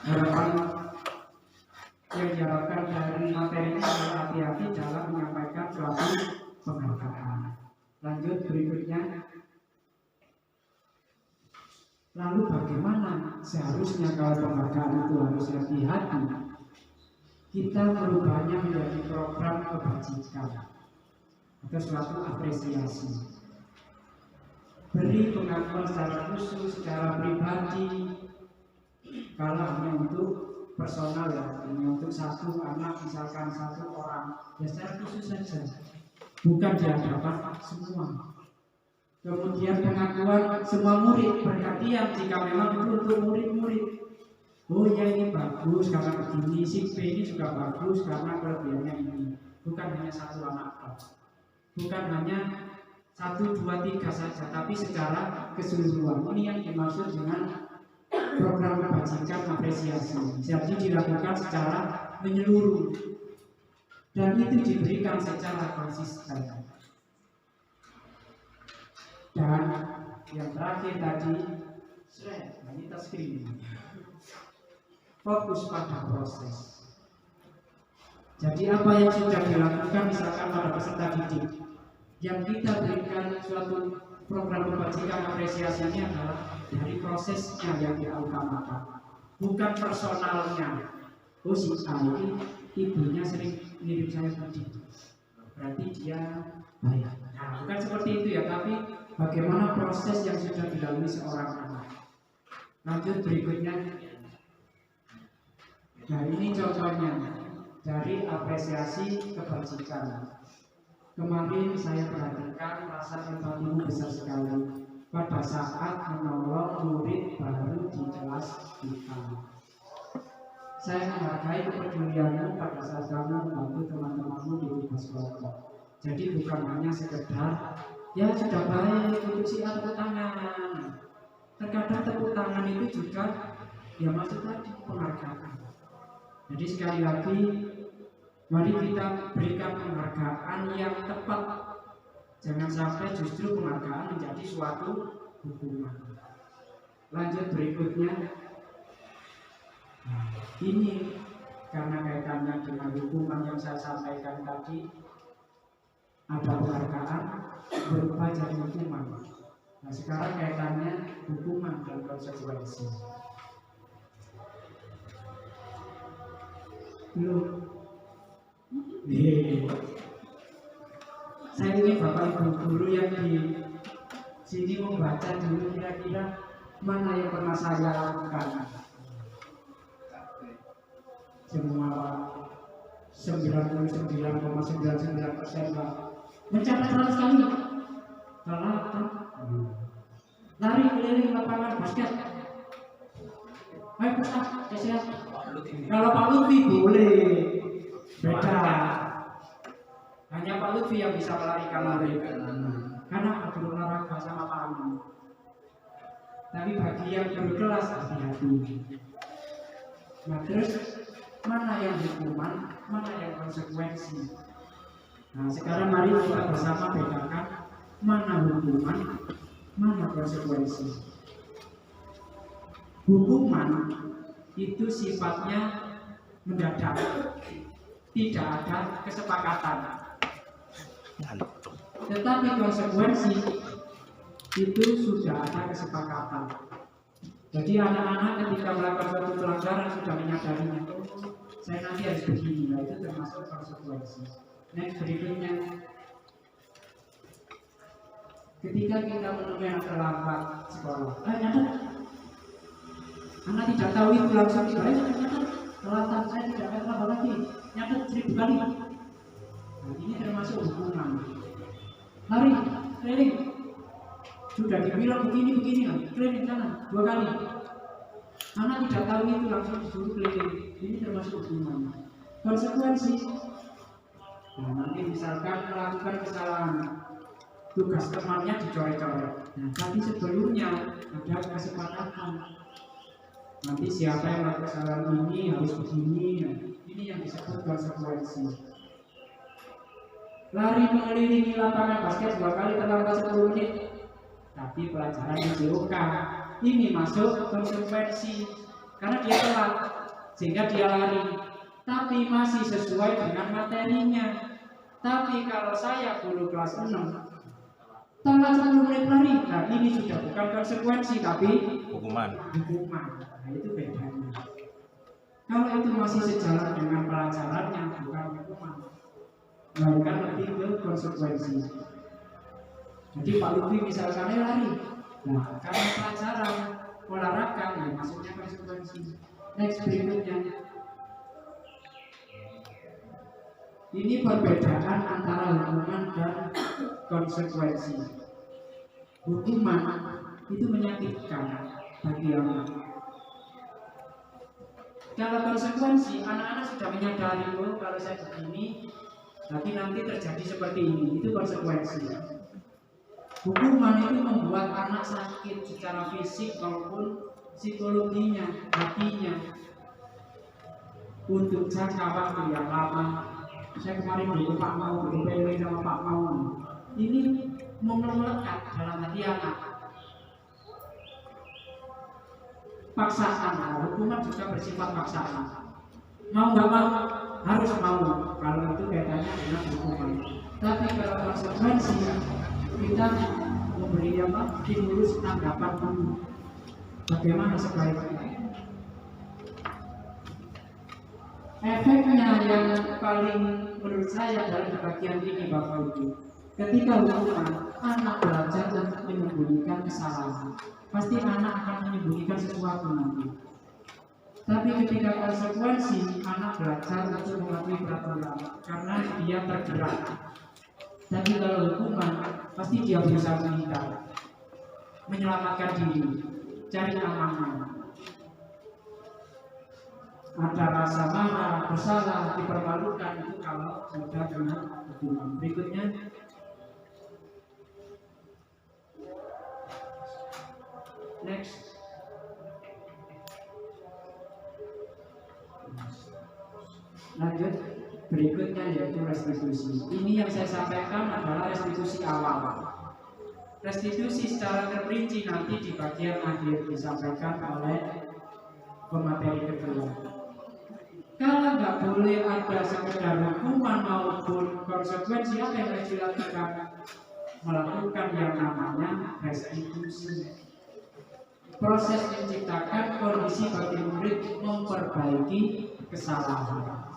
harapan yang diharapkan dari materi ini adalah hati-hati dalam menyampaikan suatu penghargaan. Lanjut berikutnya. Lalu bagaimana seharusnya kalau penghargaan itu harus hati-hati? Kita merubahnya menjadi program kebajikan atau suatu apresiasi. Beri pengakuan secara khusus, secara pribadi. Kalau hanya untuk personal ya, hanya untuk satu anak, misalkan satu orang, ya secara khusus saja, bukan di hadapan semua. Kemudian pengakuan semua murid perhatian jika memang itu untuk murid-murid. Oh ya ini bagus karena begini, si B ini juga bagus karena kelebihannya ini. Bukan hanya satu anak, bukan hanya 1, 2, 3 saja, tapi secara keseluruhan. Ini yang dimaksud dengan program kebajikan apresiasi. Jadi dilakukan secara menyeluruh dan itu diberikan secara konsisten. Dan yang terakhir tadi, ini screen. Fokus pada proses. Jadi apa yang sudah dilakukan misalkan pada peserta didik, yang kita berikan suatu program kebajikan apresiasi ini adalah dari prosesnya yang kita utamakan, bukan personalnya. Oh si A ini ibunya sering mirip saya tadi, berarti dia baik. Nah, bukan seperti itu ya, tapi bagaimana proses yang sudah dilalui seorang anak. Lanjut berikutnya. Nah ini contohnya dari apresiasi kebajikan. Kemarin saya perhatikan rasa empatimu besar sekali pada saat menolong murid baru di kelas kita. Saya menghargai kepedulianmu pada saat kamu membantu teman-temanmu di tugas kelompok. Jadi bukan hanya sekedar ya sudah baik untuk si A tepuk tangan. Terkadang tepuk tangan itu juga ya maksud tadi penghargaan. Jadi sekali lagi mari kita berikan penghargaan yang tepat. Jangan sampai justru penghargaan menjadi suatu hukuman. Lanjut berikutnya. Nah, ini karena kaitannya dengan hukuman yang saya sampaikan tadi, ada penghargaan berubah jadi hukuman. Nah sekarang kaitannya hukuman dan konsekuensi. Belum. Saya ingin Bapak Ibu guru yang di sini membaca dulu kira-kira mana yang pernah saya lakukan. Semua 99,99% mencapai 100 kali. Lari keliling lapangan basket. Ayo Ustaz, saya kalau Pak Lutfi boleh, beda. Hanya Pak Lutfi yang bisa melarikan lari, karena berolahraga sama Pak Amin. Tapi bagi yang berkelas hati-hati. Nah terus mana yang hukuman, mana yang konsekuensi. Nah sekarang mari kita bersama bedakan mana hukuman, mana konsekuensi. Hukuman itu sifatnya mendadak, tidak ada kesepakatan. Tetapi konsekuensi itu sudah ada kesepakatan. Jadi anak-anak ketika melakukan suatu pelanggaran sudah menyadarinya, saya nanti harus begini, nah itu termasuk konsekuensi. Next berikutnya, ketika kita menemui anak terlambat sekolah, anak tidak tahu itu langsung dibayar, terlambat saya tidak akan terlambat lagi, nyatet 1000 kali. Nah, ini termasuk hukuman. Lari, keliling, sudah dibilang begini lah, keliling kanan 2 kali. Anak tidak tahu itu langsung disuruh keliling, ini termasuk hukuman. Konsekuensi, nah, nanti misalkan melakukan kesalahan, tugas temannya dicoret-coret. Nah, tapi sebelumnya ada kesepakatan. Nanti siapa yang melakukan kesalahan ini harus begini. Nah, ini yang disebut konsekuensi. Lari mengelilingi lapangan basket 2 kali terlambat 10 menit, tapi pelajaran dijauhkan. Ini masuk konsekuensi karena dia telat sehingga dia lari, tapi masih sesuai dengan materinya. Tapi kalau saya guru kelas 6 telat 10 menit lari, nah ini sudah bukan konsekuensi tapi hukuman. Nah itu bedanya. Kalau itu masih sejalan dengan pelajarannya, bukan hukuman, melainkan lebih ke konsekuensi. Jadi Pak Lutfi misalkan lari, nah karena pelajaran olahraga, nah maksudnya konsekuensi. Next berikutnya, ini perbedaan antara hukuman dan konsekuensi. Hukuman itu menyakitkan bagi anak. Kalau konsekuensi, anak-anak sudah menyadari, oh kalau saya begini, tapi nanti terjadi seperti ini, itu konsekuensi. Hukuman itu membuat anak sakit secara fisik maupun psikologinya, hatinya, untuk jangka waktu yang lama. Saya kemarin dulu Pak Mau, PW sama Pak Mau, ini melekat dalam hati anak. Paksaan, hukuman juga bersifat paksaan. Mau nggak mau, harus mau. Kalau itu kaitannya dengan hukuman. Tapi kalau konsekuensi, kita memberi stimulus tanggapan dulu. Bagaimana sebaiknya? Efeknya yang paling menurut saya adalah di bagian ini Bapak Ibu. Ketika hukuman, anak belajar untuk menyembunyikan kesalahan. Pasti anak akan menyembunyikan sesuatu nanti. Tapi ketika konsekuensi, anak belajar untuk mematuhi peraturan karena dia tergerak. Tapi kalau hukuman, pasti dia berusaha menghindar, menyelamatkan diri, cari amannya. Ada rasa marah, bersalah, dipermalukan, itu kalau sudah kena hukuman. Berikutnya, next. Lanjut, berikutnya yaitu restitusi. Ini yang saya sampaikan adalah restitusi awal. Restitusi secara terperinci nanti di bagian akhir disampaikan oleh pemateri kedua. Kalau nggak boleh ada sekedar hukuman maupun konsekuensi, apa yang harus dilakukan? Melakukan yang namanya restitusi. Proses menciptakan kondisi bagi murid memperbaiki kesalahan.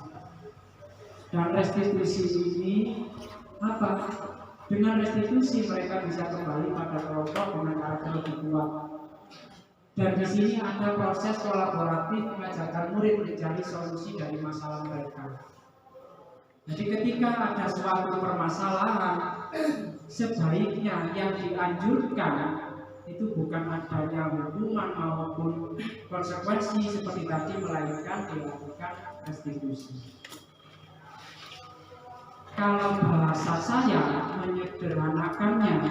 Dan restitusi ini apa? Dengan restitusi mereka bisa kembali pada kelompok dengan karakter lebih kuat. Dan di sini ada proses kolaboratif mengajarkan murid mencari solusi dari masalah mereka. Jadi ketika ada suatu permasalahan, sebaiknya yang dianjurkan itu bukan adanya hukuman maupun konsekuensi seperti tadi, melainkan dilakukan restitusi. Kalau bahasa saya menyederhanakannya,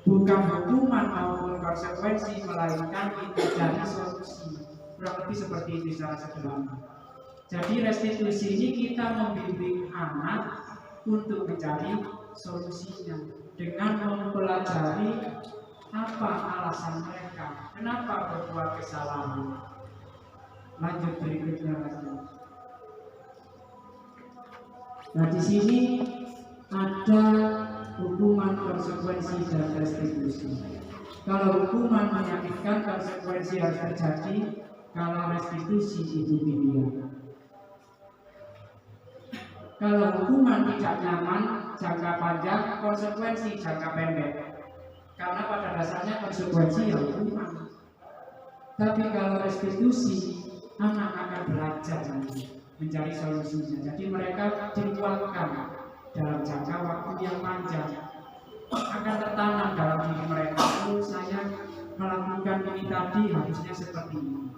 bukan hukuman maupun konsekuensi, melainkan mencari solusi. Kurang lebih seperti itu secara sederhana. Jadi restitusi ini kita membimbing anak untuk mencari solusinya dengan mempelajari apa alasan mereka, kenapa berbuat kesalahan. Lanjut berikutnya lagi. Nah, di sini ada hukuman, konsekuensi, dan restitusi. Kalau hukuman menyakitkan, konsekuensi harus terjadi. Kalau restitusi itu pilihan. Kalau hukuman tidak nyaman jangka panjang, konsekuensi jangka pendek. Karena pada dasarnya konsekuensi ya hukuman. Tapi kalau restitusi, anak akan belajar nanti mencari solusinya. Jadi mereka dikuatkan dalam jangka waktu yang panjang. Akan tertanam dalam diri mereka, oh saya melakukan ini tadi harusnya seperti ini.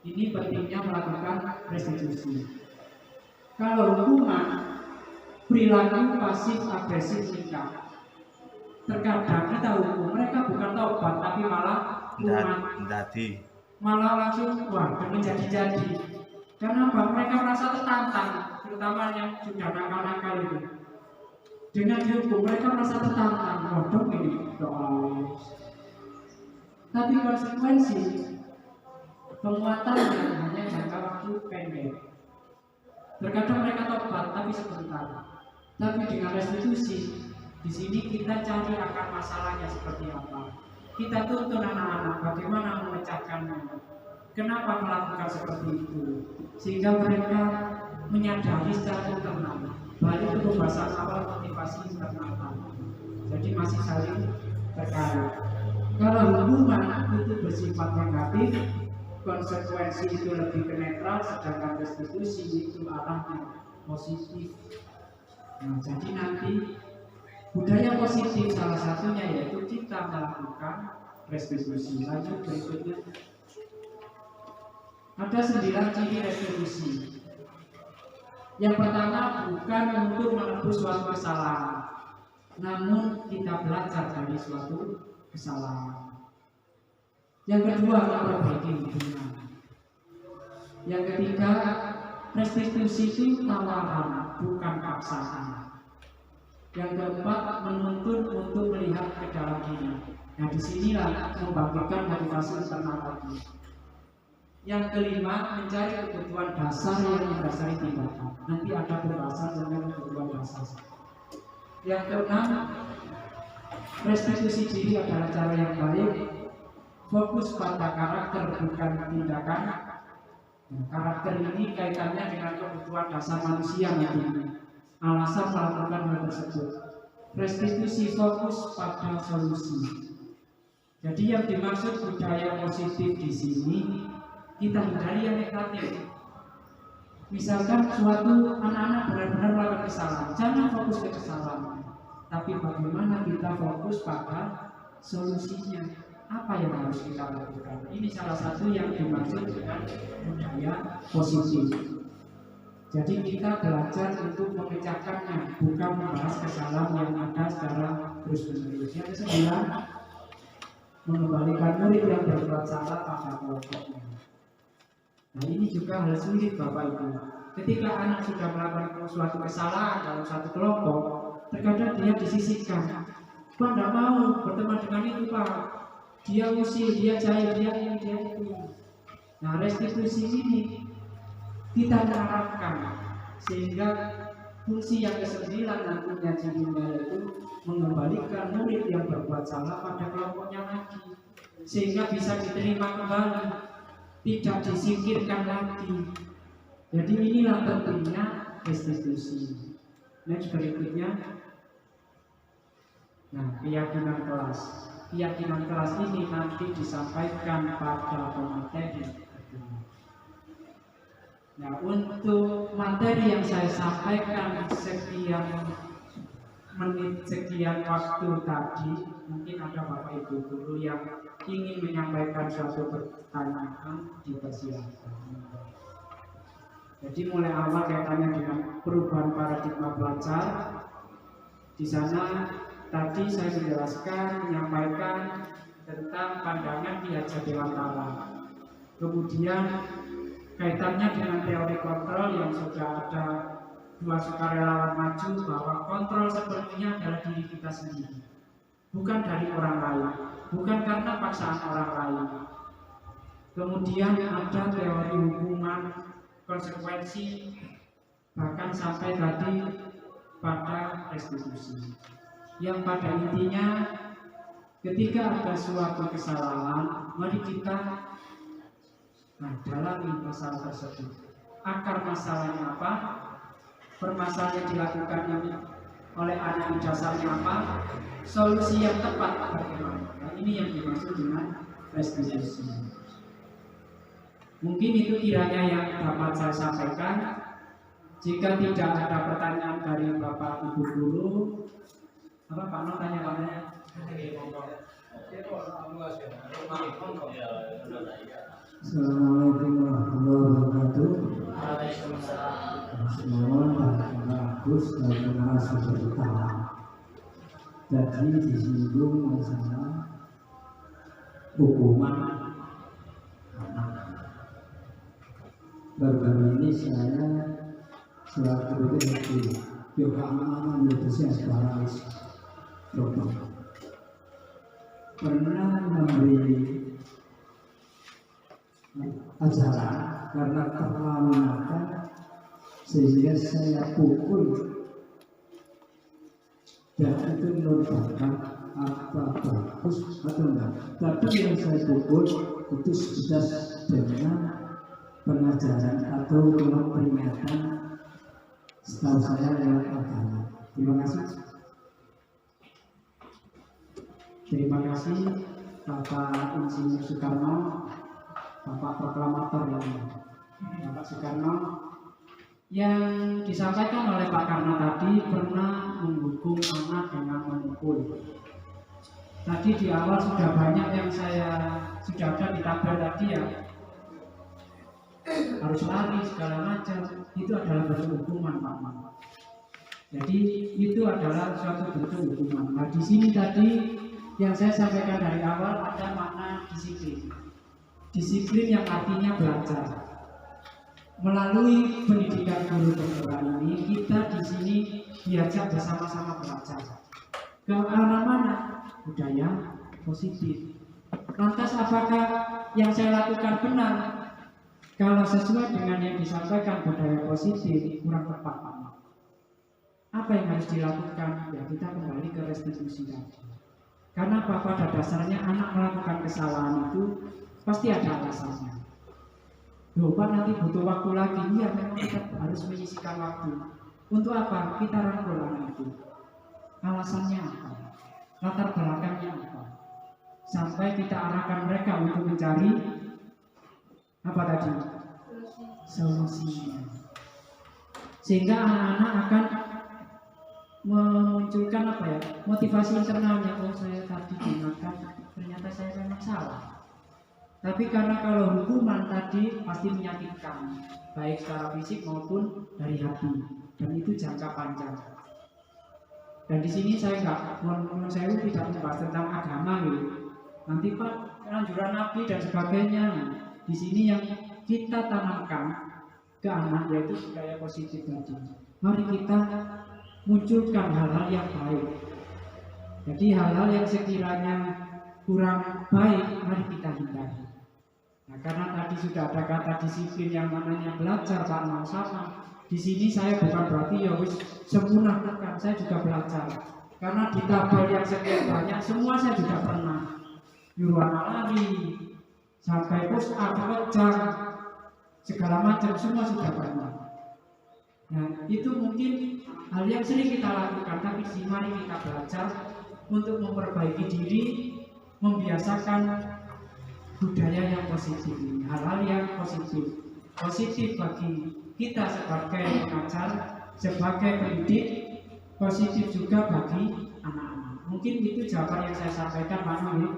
Ini pentingnya melakukan restitusi. Kalau hukuman, perilaku pasif agresif nikah. Terkadang kita hukum mereka bukan taubat, tapi malah malah langsung wah menjadi-jadi. Kenapa? Mereka merasa tertantang, terutama yang sudah nakal-nakal itu. Dengan dihukum mereka merasa tertantang, waduh ini doa. Tapi konsekuensi penguatannya hanya jangka waktu pendek. Terkadang mereka tobat tapi sebentar. Tapi dengan restitusi, di sini kita cari akar masalahnya seperti apa. Kita tuntun anak-anak bagaimana memecahkannya. Kenapa melakukan seperti itu? Sehingga mereka menyadari secara internal. Balik ke pembahasan awal motivasi internal. Jadi masih saling terkait. Kalau hukuman itu bersifat negatif, konsekuensi itu lebih ke netral, sedangkan restitusi itu arahnya positif. Nah, jadi nanti budaya positif salah satunya yaitu kita melakukan restitusi. Lanjut berikutnya. Ada 9 ciri restitusi. Yang pertama, bukan untuk menebus suatu kesalahan, namun kita belajar dari suatu kesalahan. Yang kedua, memperbaiki hubungan. Yang ketiga, restitusi itu tawaran, bukan paksaan. Yang keempat, menuntut untuk melihat ke dalam diri. Nah, disinilah membangkitkan motivasi internal tadi. Yang kelima, mencari kebutuhan dasar yang mendasari tindakan. Nanti ada pembahasan tentang kebutuhan dasar. Yang keenam, restitusi diri adalah cara yang baik. Fokus pada karakter bukan tindakan. Karakter ini kaitannya dengan kebutuhan dasar manusia nanti. Alasan melakukan hal tersebut. Restitusi fokus pada solusi. Jadi yang dimaksud budaya positif di sini, kita hindari yang negatif. Misalkan suatu anak-anak benar-benar melakukan kesalahan, jangan fokus ke kesalahan, tapi bagaimana kita fokus pada solusinya. Apa yang harus kita lakukan? Ini salah satu yang dimaksud dengan budaya positif. Jadi kita belajar untuk memecahkannya, bukan membahas kesalahan yang ada secara terus-menerus. Yang ke-9, mengembalikan murid yang berbuat salah pada kelompoknya. Nah, ini juga hal sulit Bapak Ibu. Ketika anak sudah melakukan suatu kesalahan dalam satu kelompok, terkadang dia disisihkan. Pak tidak mau berteman dengan itu Pak. Dia usil, dia jahil, dia ini, dia itu. Nah, restitusi ini kita terapkan sehingga fungsi yang ke-9 nantinya cirinya itu mengembalikan murid yang berbuat salah pada kelompoknya lagi, sehingga bisa diterima kembali, tidak disingkirkan lagi. Jadi inilah pentingnya restitusi. Next berikutnya, nah keyakinan kelas. Keyakinan kelas ini nanti disampaikan pada pemateri. Nah, untuk materi yang saya sampaikan sekian menit, sekian waktu tadi, mungkin ada Bapak Ibu guru yang ingin menyampaikan suatu pertanyaan, dipersilakan. Jadi mulai awal kaitannya dengan perubahan paradigma belajar. Di sana tadi saya menjelaskan, menyampaikan tentang pandangan Ki Hajar Dewantara. Kemudian kaitannya dengan teori kontrol yang sudah ada dua sukarelawan maju bahwa kontrol sepenuhnya adalah diri kita sendiri, bukan dari orang lain, bukan karena paksaan orang lain. Kemudian ada teori hukuman, konsekuensi, bahkan sampai tadi pada restitusi, yang pada intinya ketika ada suatu kesalahan, mari kita dalami masalah tersebut. Akar masalahnya apa? Permasalahan yang dilakukan oleh anak dasarnya apa? Solusi yang tepat bagaimana? Nah, ini yang dimaksud dengan restitusi. Mungkin itu kiranya yang dapat saya sampaikan. Jika tidak ada pertanyaan dari Bapak Ibu guru, apa Pak No tanya-tanya? Assalamualaikum warahmatullahi wabarakatuh. Waalaikumsalam. Semoga bagus dan narasumber utama. Tadi disinggung masalah hukuman anak. Baru-baru ini saya selaku PRT Yoga Amanah Indonesia Sebaris Dokter pernah memberi ajaran karena terlalu nakal sehingga saya pukul, dan itu merupakan apa bagus atau enggak, tapi yang saya pukul itu sudah dengan pengajaran atau dengan peringatan setahu saya lewat agama. Terima kasih. Terima kasih Bapak Insinyur Soekarno, Bapak Proklamator yang Bapak Soekarno. Yang disampaikan oleh Pak Karno tadi pernah menghukum anak dengan memukul. Tadi di awal sudah banyak yang sudah ada di tabel tadi ya, harus lari segala macam, itu adalah bentuk hukuman Pak Man. Jadi itu adalah suatu bentuk hukuman. Nah di sini tadi yang saya sampaikan dari awal ada makna disiplin. Disiplin yang artinya belajar. Melalui pendidikan guru penggerak ini, kita di sini diajak bersama-sama belajar. Ke arah mana? Budaya positif. Lantas apakah yang saya lakukan benar? Kalau sesuai dengan yang disampaikan budaya positif, kurang tepat Pak. Apa yang harus dilakukan? Ya kita kembali ke restitusi tadi. Karena pada dasarnya anak melakukan kesalahan itu pasti ada alasannya. Loh Pak, nanti butuh waktu lagi. Iya, memang kita harus menyisihkan waktu. Untuk apa? Kita rangkul anak itu. Alasannya apa? Latar belakangnya apa? Sampai kita arahkan mereka untuk mencari apa tadi? Solusinya. Sehingga anak-anak akan memunculkan apa ya? Motivasi internalnya. Oh, saya tadi diingatkan, ternyata saya memang salah. Tapi karena kalau hukuman tadi pasti menyakitkan, baik secara fisik maupun dari hati, dan itu jangka panjang. Dan di sini saya tidak membahas tentang agama gitu. Nanti Pak, anjuran Nabi dan sebagainya. Di sini yang kita tanamkan ke anak yaitu budaya positif tadi. Mari kita munculkan hal-hal yang baik. Jadi hal-hal yang sekiranya kurang baik, mari kita hindari. Nah, karena tadi sudah ada kata disiplin yang namanya belajar Pak Mam sama. Di sini saya bukan berarti ya wis sempurna, bukan, saya juga belajar. Karena di tabel yang sekian banyak semua saya juga pernah. Nyuruh anak lari, sampai push up, ngejar, segala macam semua sudah pernah. Nah, itu mungkin hal yang sering kita lakukan, tapi mari kita belajar untuk memperbaiki diri, membiasakan budaya yang positif ini, hal-hal yang positif bagi kita sebagai pengajar, sebagai pendidik, positif juga bagi anak-anak. Mungkin itu jawaban yang saya sampaikan, Pak Nuri.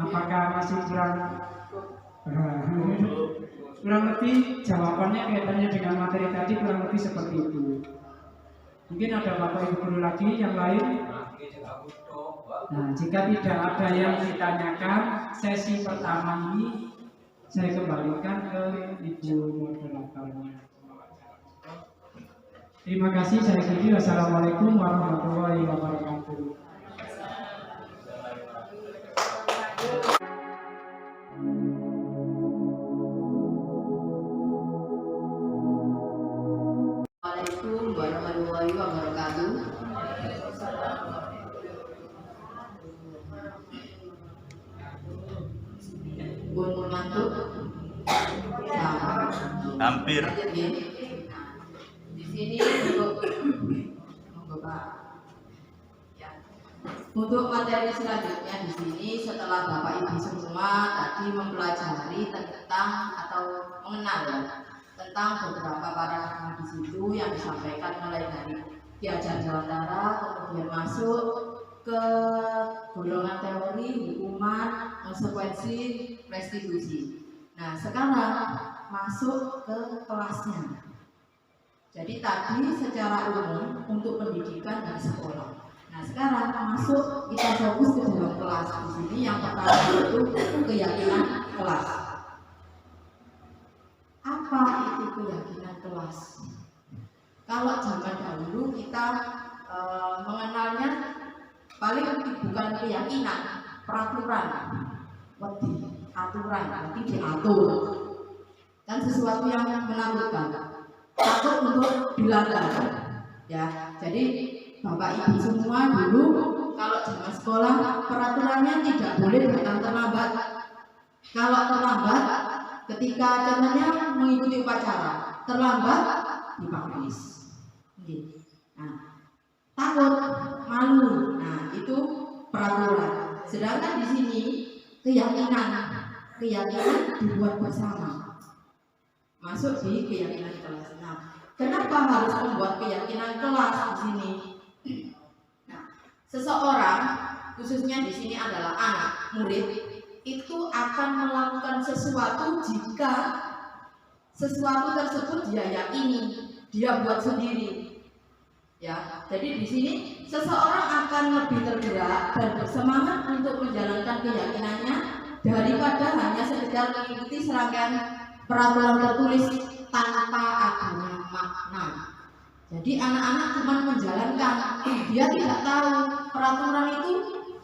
Apakah masih kurang lebih jawabannya kaitannya dengan materi tadi kurang lebih seperti itu. Mungkin ada Bapak Ibu guru lagi yang lain. Nah, jika tidak ada yang ditanyakan, sesi pertama ini saya kembalikan ke Ibu moderatornya. Terima kasih, saya akhiri. Wassalamualaikum warahmatullahi wabarakatuh. Assalamualaikum warahmatullahi wabarakatuh. Bun mantuk. Hampir. Di sini untuk materi selanjutnya di sini setelah Bapak Ibu semua tadi mempelajari tentang atau mengenal tentang beberapa paragraf di situ yang disampaikan mulai dari Ki Hajar Dewantara, kemudian masuk ke golongan teori, hukuman, konsekuensi, restitusi. Nah, sekarang masuk ke kelasnya. Jadi tadi secara umum untuk pendidikan dan sekolah. Nah, sekarang masuk kita fokus ke dalam kelas. Di sini yang pertama itu keyakinan kelas. Apa itu keyakinan kelas? Kalau zaman dahulu kita mengenalnya paling bukan keyakinan, peraturan, aturan, berarti diatur. Dan sesuatu yang menakutkan, takut untuk dilanggar. Ya, jadi Bapak Ibu semua dulu kalau zaman sekolah peraturannya tidak boleh datang terlambat. Kalau terlambat, ketika contohnya mengikuti upacara, terlambat dipanggis. Nah, takut, malu. Nah, itu peraturan. Sedangkan di sini keyakinan dibuat bersama. Masuk di keyakinan kelas. Nah, kenapa harus membuat keyakinan kelas di sini? Nah, seseorang, khususnya di sini adalah anak, murid, itu akan melakukan sesuatu jika sesuatu tersebut dia yakini, dia buat sendiri. Ya, jadi di sini seseorang akan lebih tergerak dan bersemangat untuk menjalankan keyakinannya daripada hanya sekedar mengikuti serangkaian peraturan tertulis tanpa adanya makna. Jadi anak-anak cuma menjalankan, dia tidak tahu peraturan itu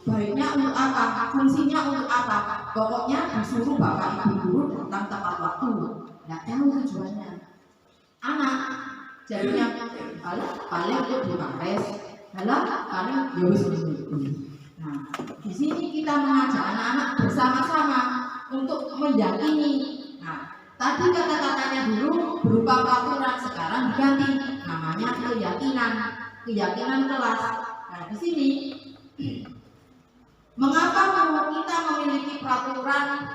baiknya untuk apa, fungsinya untuk apa. Pokoknya disuruh Bapak Ibu guru datang tepat waktu, nggak tahu tujuannya. Anak jadinya paling untuk dipares, paling yowis. Nah, di sini kita mengajak anak-anak bersama-sama untuk meyakini. Nah, tadi kata-katanya dulu berupa peraturan, sekarang diganti namanya keyakinan kelas. Nah, di sini mengapa kita memiliki peraturan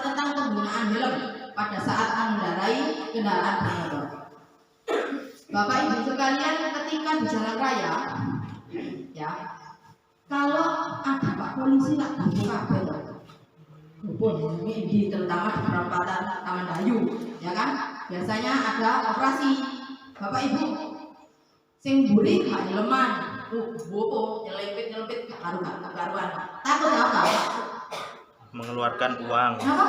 tentang penggunaan helm pada saat mengendarai kendaraan bermotor? Bapak Ibu sekalian, ketika di jalan raya, ya, kalau ada Pak Polisi lah buka kabel, ini terutama di perempatan Taman Dayu, ya kan? Biasanya ada operasi. Bapak Ibu, sing buri gak nyeleman, nyelempit karuan. Takut apa? Mengeluarkan uang. Apa?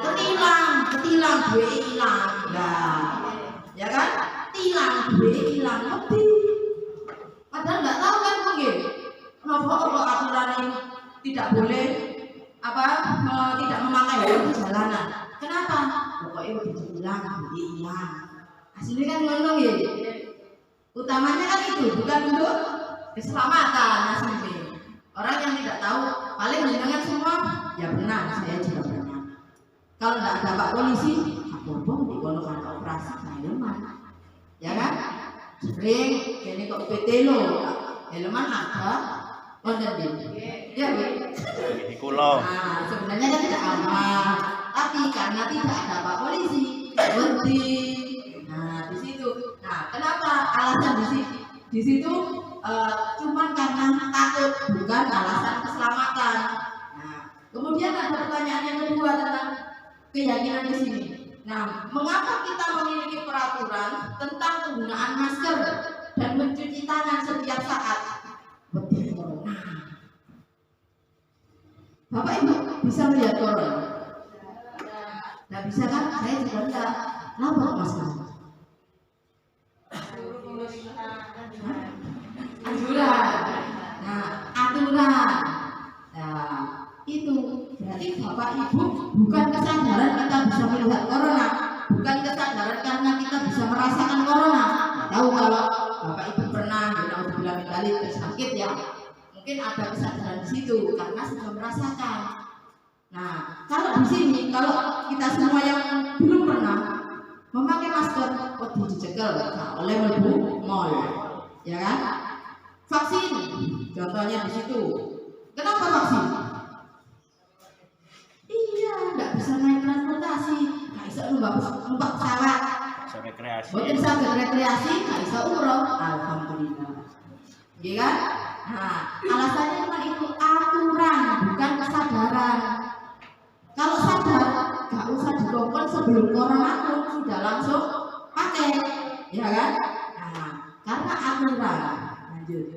Ketilang, duit hilang. Nah, ya kan? Tilang, duit hilang, mati. Padahal nggak tahu kan mungkin. Kenapa aturan ini tidak boleh tidak memakai helm di jalanan? Kenapa? Pokoknya udah hilang, duit hilang. Hasilnya kan ngomong ya. Utamanya kan itu bukan untuk keselamatan aslinya. Orang yang tidak tahu paling mendengar semua ya benar, saya juga benar. Kalau tidak ada Pak Polisi, apa-apa di kono kantor operasi helman, ya kan? Sering ini kok PT lo, helman ada, wonten ya Iku lho. Nah, sebenarnya kan tidak aman, tapi karena tidak ada Pak Polisi, berhenti. Nah, di situ. Nah, kenapa alasan di situ cuman karena takut, bukan alasan keselamatan. Nah, kemudian ada pertanyaan yang kedua tentang keyakinan di sini. Nah, mengapa kita memiliki peraturan tentang penggunaan masker dan mencuci tangan setiap saat? Betul. Bapak Ibu bisa melihat corona? Nah, bisa kan? Saya juga enggak. Kenapa masker? Anjuran. Nah, aturan. Nah, itu berarti Bapak Ibu bukan kesadaran kita bisa melihat corona, bukan kesadaran karena kita bisa merasakan corona. Tahu kalau Bapak Ibu pernah bilang kali tersakit ya, mungkin ada kesadaran di situ karena sudah merasakan. Nah, kalau di sini kalau kita semua yang belum pernah memakai masker, dicekel oleh mlebu mall, ya kan? Vaksin, contohnya di situ. Kenapa vaksin? Iya, nggak bisa naik transportasi, nggak bisa numpak pesawat, Bisa rekreasi. bukan bisa rekreasi, nggak bisa umroh. Alhamdulillah, iya kan? Nah, alasannya cuma itu aturan, bukan kesadaran. Kalau sadar, nggak usah dikongkon sebelum corona pun sudah langsung pakai, ya kan? Nah, karena aturan. Lanjut.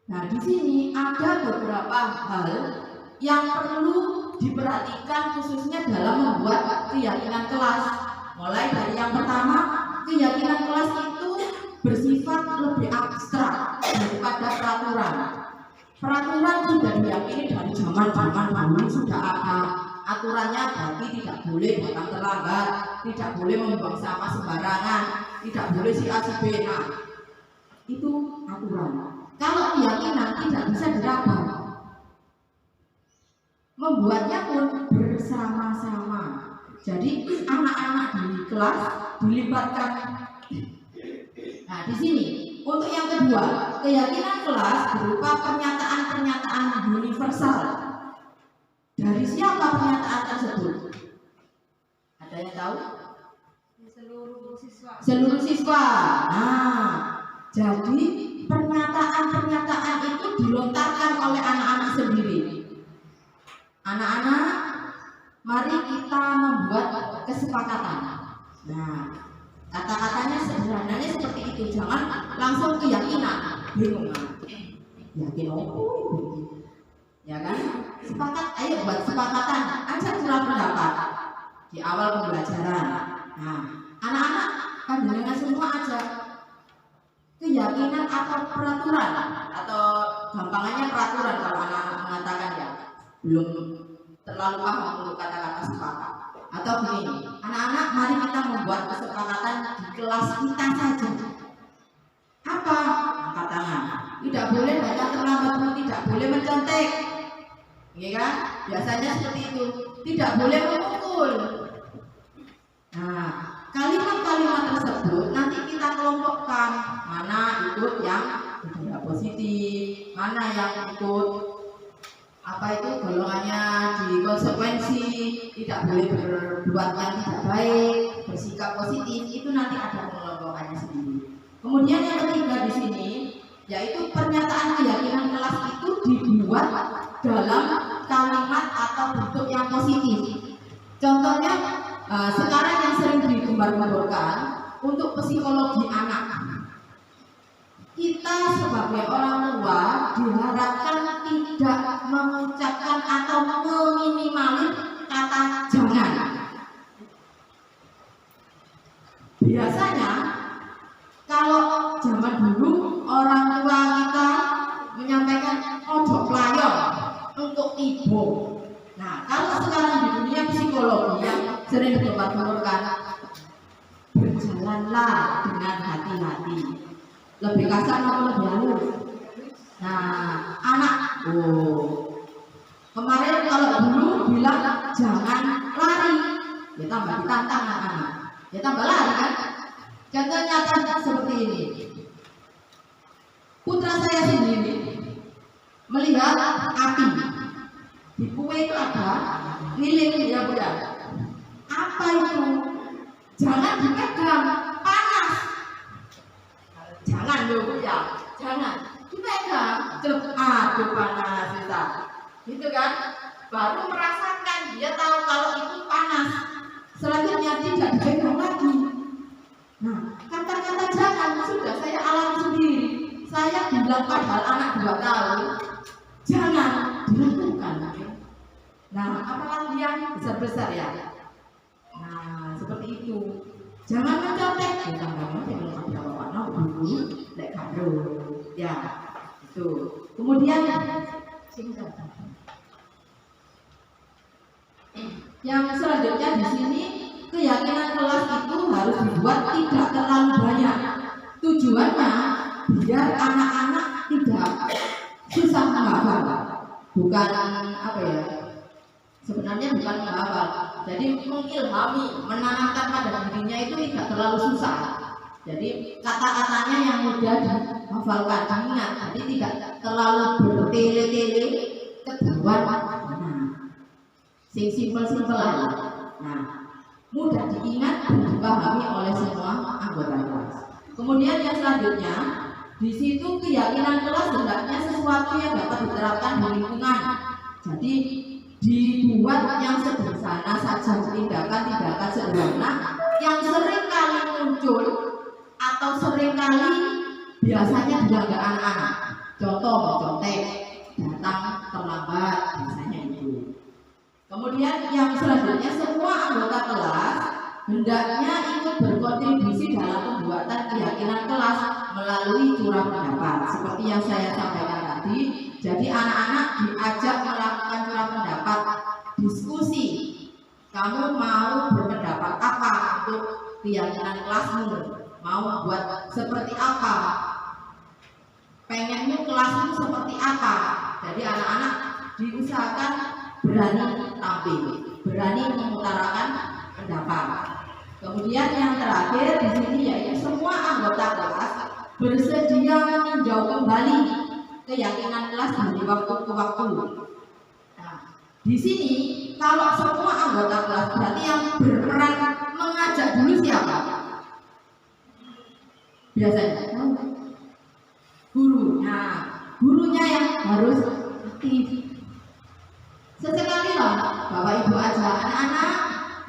Nah, di sini ada beberapa hal yang perlu diperhatikan khususnya dalam membuat keyakinan kelas. Mulai dari yang pertama, keyakinan kelas itu bersifat lebih abstrak daripada peraturan. Peraturan sudah diyakini dari zaman dulu sudah ada aturannya, berarti tidak boleh datang terlambat, tidak boleh membuang sampah sembarangan, tidak boleh si A si B. Nah, itu aturan. Kalau keyakinan tidak bisa diraba, membuatnya pun bersama-sama. Jadi anak-anak di kelas dilibatkan. Nah, di sini untuk yang kedua, keyakinan kelas berupa pernyataan-pernyataan universal. Dari siapa pernyataan tersebut? Ada yang tahu? Seluruh siswa. Nah, jadi pernyataan-pernyataan itu dilontarkan oleh anak-anak sendiri. Anak-anak, mari kita membuat kesepakatan. Nah, kata-katanya sederhananya seperti itu. Jangan langsung keyakinan. Bingung kan? Yakin apa? Ya kan? Sepakat, ayo buat sepakatan. Ajaklah pendapat di awal pembelajaran. Nah, anak-anak panjenengan semua ajak keyakinan atau peraturan, atau gampangannya peraturan kalau anak-anak mengatakan ya belum terlalu paham untuk kata-kata sepakat. Atau begini, anak-anak mari kita membuat kesepakatan di kelas kita saja. Apa? Angkat tangan. Tidak boleh datang terlambat, tidak boleh mencontek, ya kan? Biasanya seperti itu. Tidak boleh memukul. Nah, kalimat-kalimat tersebut nanti kita kelompokkan, mana ikut yang tidak positif, mana yang ikut apa itu golongannya di konsekuensi, tidak boleh berbuat yang tidak baik, bersikap positif, itu nanti ada pengelompokannya sendiri. Kemudian yang ketiga di sini yaitu pernyataan keyakinan kelas itu dibuat dalam kalimat atau bentuk yang positif. Contohnya sekarang yang sering digembar-gemborkan untuk psikologi anak. Kita sebagai orang tua diharapkan tidak mengucapkan atau meminimalis kata jangan. Biasanya kalau zaman dulu orang tua kita menyampaikan ojo pelayon untuk ibu. Nah, kalau sekarang di dunia psikologi yang sering digembar-gemborkan, berjalanlah dengan hati-hati. Lebih kasar atau lebih halus? Nah, anak, Kemarin kalau dulu bilang jangan lari, ya tambah ditantang anak-anak, ya tambah lari kan. Contoh nyata seperti ini. Putra saya sendiri melihat api di kue itu ada lilin ya Bu ya. Apa itu? Jangan dipegang, panas. Jangan loh Bu ya, jangan dipegang. Aduh panas kita. Gitu kan? Baru merasakan, dia tahu kalau itu panas. Selanjutnya tidak dipegang lagi. Nah, kata-kata jangan sudah saya alami sendiri. Saya bilang padahal anak 2 tahun, jangan dilakukan. Nah, apalagi yang besar-besar ya. Nah, seperti itu. Jangan mencontek. Kita ngomong yang berapa warna dulu, lek kado. Ya, itu. Kemudian yang selanjutnya di sini, keyakinan kelas itu harus dibuat tidak terlalu banyak. Tujuannya biar anak-anak tidak susah menghafal. Bukan apa ya? Sebenarnya bukan menghafal. Jadi mengilhami, menanamkan pada dirinya itu tidak terlalu susah. Jadi kata-katanya yang mudah dihafalkan, diingat. Jadi tidak terlalu bertele-tele ketahuan. Sing simpel-simpel aja. Nah, mudah diingat dan dipahami oleh semua anggota kelas. Kemudian yang selanjutnya, di situ keyakinan kelas hendaknya sesuatu yang dapat diterapkan di lingkungan. Jadi dibuat yang sederhana saja, tindakan-tindakan sederhana yang sering kali muncul atau sering kali biasanya dilanggar anak-anak. Contoh mencontek, datang terlambat, biasanya itu. Kemudian yang selanjutnya, semua anggota kelas hendaknya ikut berkontribusi dalam pembuatan keyakinan kelas melalui curah pendapat. Seperti yang saya sampaikan tadi, jadi anak-anak diajak melakukan curah pendapat, diskusi. Kamu mau berpendapat apa untuk keyakinan kelasmu? Mau buat seperti apa? Pengenmu kelasmu seperti apa? Jadi anak-anak diusahakan berani tampil, berani mengutarakan pendapat. Kemudian yang terakhir di sini yaitu semua anggota kelas bersedia meninjau kembali keyakinan kelas dari waktu ke waktu. Nah, di sini kalau semua anggota kelas berarti yang berperan mengajak dulu siapa? Biasanya guru. Nah, gurunya yang harus aktif. Sesekali lah Bapak Ibu aja anak-anak,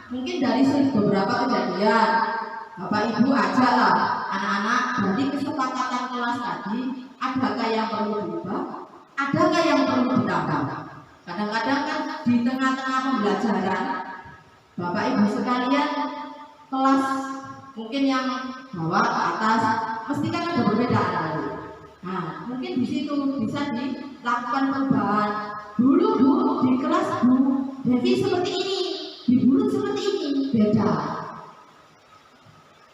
mungkin dari beberapa kejadian Bapak Ibu ajak lah anak-anak dari kesepakatan kelas tadi, adakah yang perlu diubah, adakah yang perlu ditambah. Kadang-kadang kan di tengah-tengah pembelajaran Bapak Ibu sekalian, kelas mungkin yang bawah ke atas mesti kan ada perbedaan. Nah, mungkin di situ bisa dilakukan perubahan. Dulu Bu di kelas Bu Devi seperti ini, di Bu seperti ini, beda.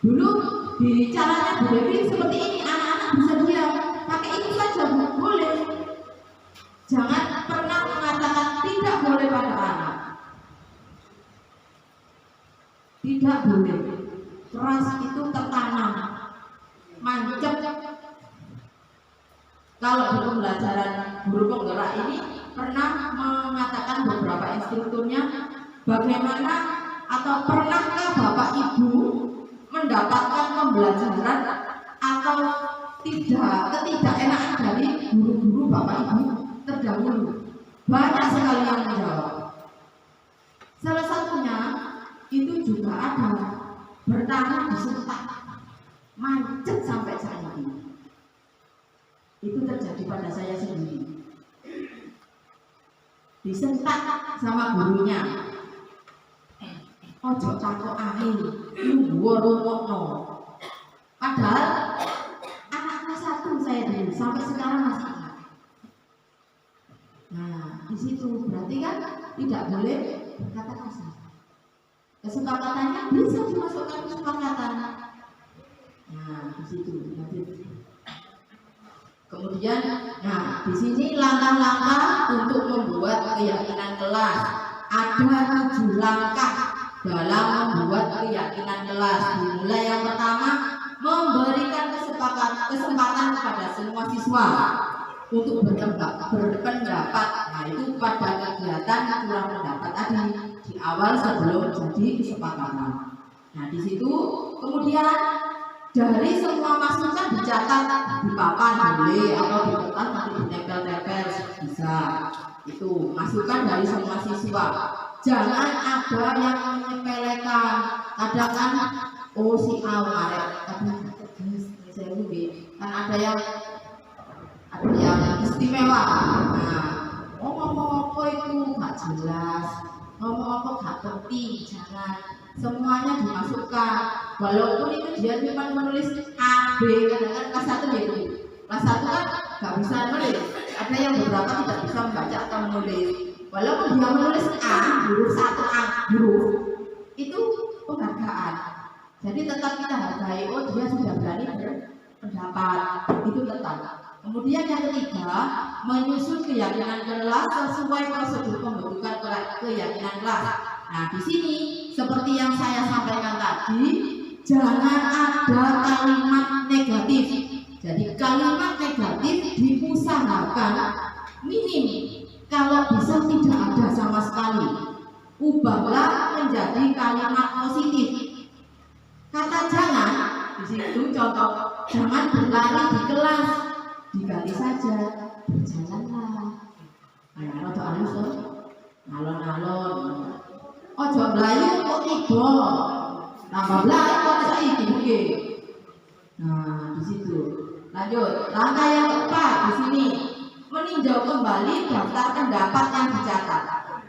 Dulu di caranya Bu Devi seperti ini, anak-anak bisa diam, pakai itu saja Bu, boleh. Jangan pernah mengatakan tidak boleh pada anak. Tidak boleh. Keras itu tertanam, mancep. Kalau di pembelajaran guru penggerak ini pernah mengatakan beberapa instrukturnya, bagaimana atau pernahkah Bapak Ibu mendapatkan pembelajaran atau ketidakenakan dari guru-guru Bapak Ibu terdahulu? Banyak sekali yang menjawab. Salah satunya itu juga ada bertahan di Sultan, macet sampai saat ini. Itu terjadi pada saya sendiri. Disentak sama gurunya. Ojo cakok angin, lumokno. Padahal anak kelas 1 saya dulu sampai sekarang masih ingat. Nah, di situ berarti kan tidak boleh berkata kasar. Kesepakatannya bisa dimasukkan kesepakatan. Nah, di situ nanti. Kemudian, nah di sini langkah-langkah untuk membuat keyakinan kelas. Ada 7 langkah dalam membuat keyakinan kelas. Dimulai yang pertama, memberikan kesempatan kepada semua siswa untuk berpendapat. Nah, itu pada kegiatan curang pendapat tadi di awal sebelum jadi kesepakatan. Nah, di situ kemudian dari semua masukan dicatat di papan boleh, atau di kertas nanti ditempel-tempel bisa. Itu masukan dari semua siswa. Jangan ada yang menyepelekan. Kadang kan si A arek kan ada yang istimewa. Nah, ngomong apa itu gak jelas, ngomong apa gak penting, jangan. Semuanya dimasukkan, walaupun itu dia cuma menulis A, B, kadang-kadang kelas 1 ya itu. Kelas 1 kan gak bisa menulis, ada yang beberapa tidak bisa membaca atau menulis. Walaupun dia menulis A, huruf 1 A, huruf, itu penghargaan. Jadi tetap kita hargai, oh dia sudah berani berpendapat, itu tetap. Kemudian yang ketiga, menyusun keyakinan kelas sesuai prosedur pembentukan keyakinan kelas. Nah, di sini seperti yang saya sampaikan tadi, jangan ada kalimat negatif. Jadi kalimat negatif diusahakan minim, kalau bisa tidak ada sama sekali. Ubahlah menjadi kalimat positif. Kata jangan di situ contoh, jangan berlari di kelas, diganti saja berjalanlah. Nah, ojo alus alon-alon. Ojo mlayu kok tiba. Tambah mlayu kok saiki nggih. Nah, di situ. Lanjut, langkah yang keempat di sini, meninjau kembali daftar pendapat yang dicatat.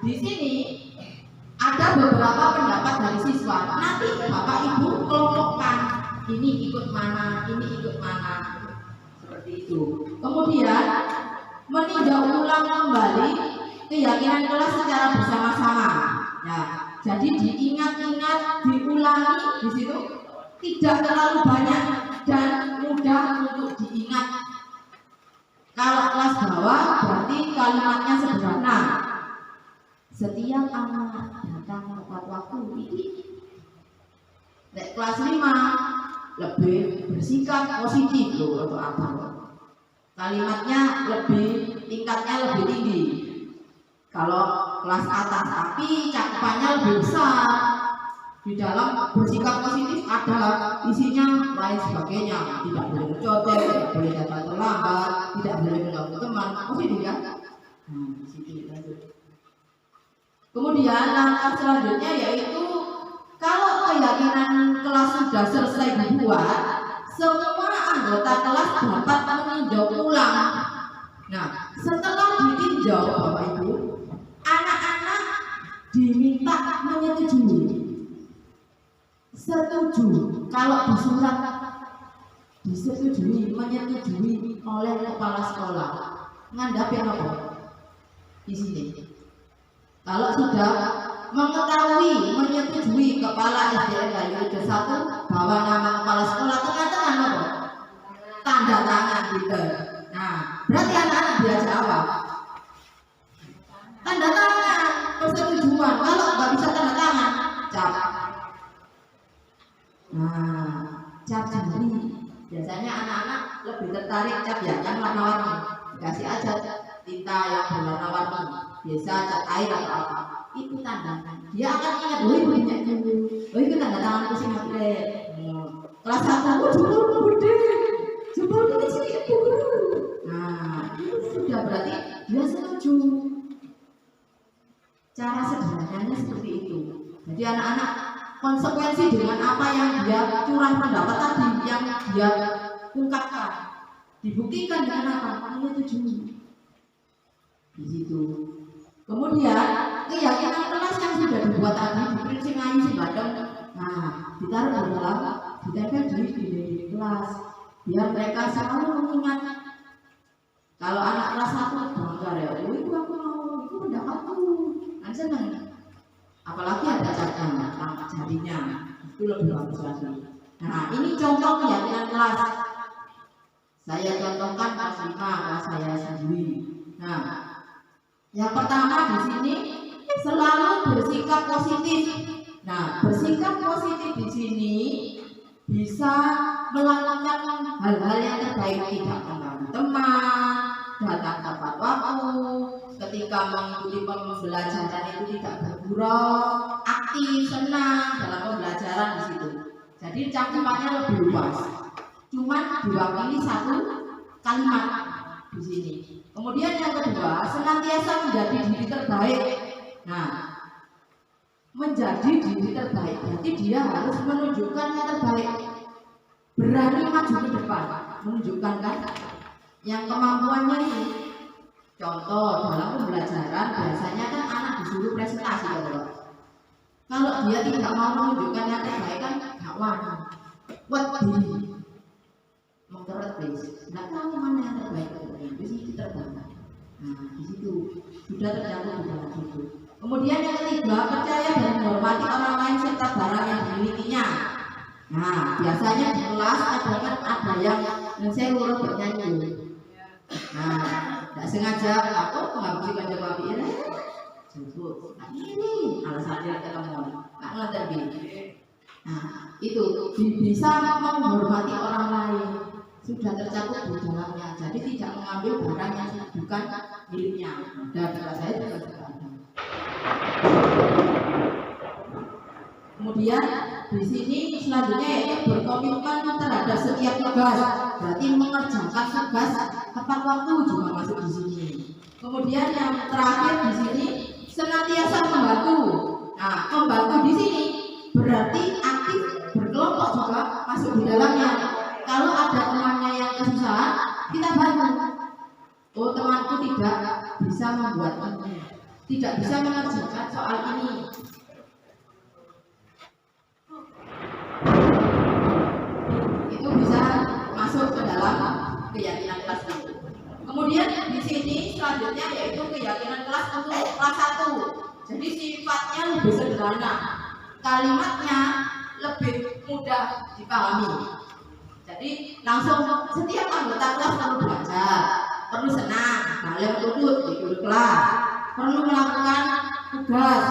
Di sini ada beberapa pendapat dari siswa. Nanti Bapak Ibu kelompokkan, ini ikut mana, ini ikut mana, seperti itu. Kemudian meninjau ulang kembali keyakinan kelas secara bersama-sama. Ya, jadi diingat-ingat, diulangi di situ, tidak terlalu banyak dan mudah untuk diingat. Kalau kelas bawah berarti kalimatnya sederhana. Setiap anak datang tepat waktu. Ini kelas 5 lebih bersikap positif loh atau apa? Kalimatnya lebih, tingkatnya lebih tinggi. Kalau kelas atas, tapi cakupannya lebih besar. Di dalam bersikap positif ada isinya lain sebagainya. Tidak boleh mencotek, tidak boleh datang terlambat, tidak boleh mengganggu teman. Positif kan? Di situ lanjut. Kemudian langkah selanjutnya yaitu kalau keyakinan kelas sudah selesai dibuat, semua anggota kelas dapat meninjau ulang. Nah, setelah ditinjau Bapak Ibu, anak-anak diminta menyetujui. Setuju kalau di surat disetujui, menyetujui oleh kepala sekolah. Ngandapin apa? Di sini. Kalau sudah mengetahui, menyetujui kepala SDN Gayo 1 bahwa nama kepala sekolah, tengah-tengah apa? Tanda tangan gitu. Nah, berarti anak-anak diajak apa? Tanda tangan, persetujuan. Kalau nggak bisa tanda tangan, cap. Nah, cap jari. Biasanya anak-anak lebih tertarik cap ya kan warna-warni. Dikasih aja tinta yang berwarna-warni. Biasa cat air atau apa. Itu tanda tangan. Dia akan ingat, oh itu punya dulu. Oh itu tanda tangan kucing apa? Kelas 1 dulu bude. Sebelum ini sini dulu. Nah, itu sudah berarti dia setuju. Cara sederhananya seperti itu. Jadi anak-anak konsekuensi dengan apa yang dia curah pendapat tadi, yang dia ungkapkan, dibuktikan dengan apa? Menyetujui. Di situ. Kemudian keyakinan kelas yang sudah dibuat tadi di prinsip ngayu Sibadang, nah ditaruh di dalam, ditempel di kelas, biar mereka selalu mengingat. Kalau anak kelas 1 bangga ya, oh itu aku mau, itu pendapatku, kan seneng. Apalagi ada catnya, jadinya itu lebih bagus lagi. Nah ini contoh keyakinan kelas. Saya contohkan kelas 5, kelas saya sendiri. Nah, yang pertama di sini selalu bersikap positif. Nah, bersikap positif di sini bisa melakukan hal-hal yang terbaik, tidak mengganggu teman, datang tepat waktu, ketika mengikuti pembelajaran itu tidak bergurau, aktif, senang dalam pembelajaran di situ. Jadi cakupannya lebih luas. Cuman diwakili satu kalimat di sini. Kemudian yang kedua, senantiasa menjadi diri terbaik. Nah, menjadi diri terbaik berarti dia harus menunjukkan yang terbaik, berani maju ke depan, menunjukkan kan yang kemampuannya ini. Contoh dalam pembelajaran biasanya kan anak disuruh presentasi kalau dia tidak mau menunjukkan yang terbaik kan gak wani, diri mengkeret please, nggak tahu mana yang terbaik di situ terbaik. Nah di situ sudah terjangkau di dalam situ. Kemudian yang ketiga, percaya dan menghormati orang lain serta barang yang dimilikinya. Nah biasanya di kelas ada yang saya urut bernyanyi. Nah tidak sengaja aku menghabiskan kanjeng Nabi ini jemput ini alasannya ketemu nggak ngerti. Nah itu bisa menghormati orang lain, sudah tercakup di dalamnya, jadi tidak mengambil barang yang bukan miliknya. Dan saya juga ada. Kemudian di sini selanjutnya yaitu berkomitmen terhadap setiap tugas, berarti mengerjakan tugas tepat waktu juga masuk di sini. Kemudian yang terakhir di sini senantiasa membantu. Nah, membantu di sini berarti aktif berkelompok juga masuk di dalamnya. Kalau ada temannya yang kesusahan, kita bantu. Oh, temanku tidak bisa membuat ini, tidak bisa mengerjakan soal ini. Itu bisa masuk ke dalam keyakinan kelas itu. Kemudian di sini selanjutnya yaitu keyakinan kelas untuk kelas 1. Jadi sifatnya lebih sederhana, kalimatnya lebih mudah dipahami. Jadi langsung setiap anggota kelas perlu belajar, perlu senang, kalian berlutut di guru kelas, perlu melakukan tugas,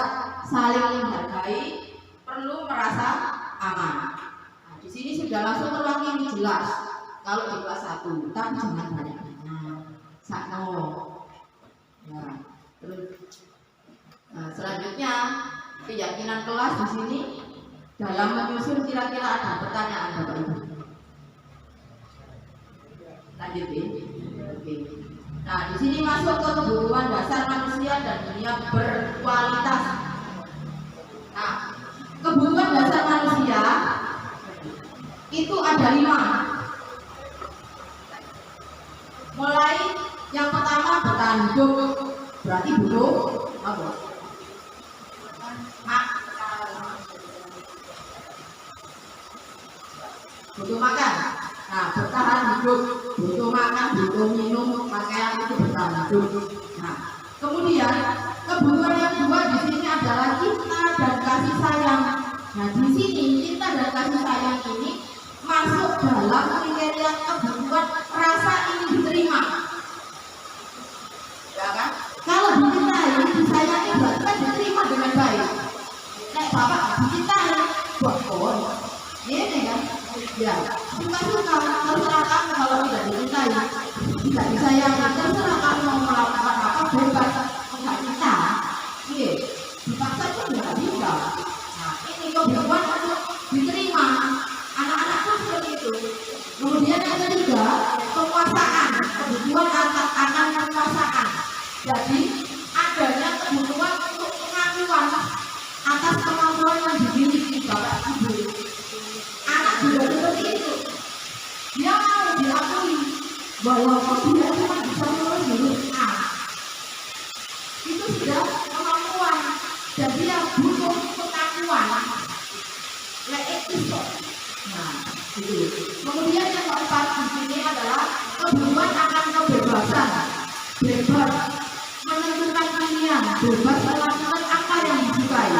saling menghargai, perlu merasa aman. Nah, di sini sudah langsung terwakili jelas kalau di kelas 1, tapi jangan banyak. Sakno. Nah, terus selanjutnya keyakinan kelas di sini dalam menyusun kira-kira ada pertanyaan Bapak Ibu. Lanjut ya. Oke. Nah, di sini masuk ke kebutuhan dasar manusia dan dunia berkualitas. Nah, kebutuhan dasar manusia itu ada 5. Mulai yang pertama bertahan hidup, berarti butuh apa? Butuh makan. Nah, bertahan hidup, butuh makan, butuh minum, pakaian itu bertahan hidup. Nah, kemudian kebutuhan yang kedua di sini adalah cinta dan kasih sayang. Nah, di sini cinta dan kasih sayang ini masuk dalam kriteria kebutuhan rasa ingin diterima. Ya kan? Kalau dicintai, disayangi berarti kan diterima dengan baik. Nek bapak dicintai, buat pohon. Ini kan? Ya, suka-suka terserah kamu kalau tidak dicintai, tidak disayangi, terserah kamu mau melakukan apa bebas, enggak cinta. Iya, dipaksa pun tidak bisa. Nah, ini kebutuhan untuk diterima. Anak-anak pun seperti itu. Kemudian yang ketiga, kekuasaan, kebutuhan akan kekuasaan. Jadi adanya kebutuhan untuk pengakuan atas kemampuan yang dimiliki bapak ibu. Anak juga seperti itu. Dia mau diakui bahwa dia cuma bisa lulus huruf A. Itu sudah kemampuan. Jadi dia butuh pengakuan. Nah, itu. Kemudian yang keempat di sini adalah kebutuhan akan kebebasan, bebas menentukan pilihan, bebas melakukan apa yang disukai.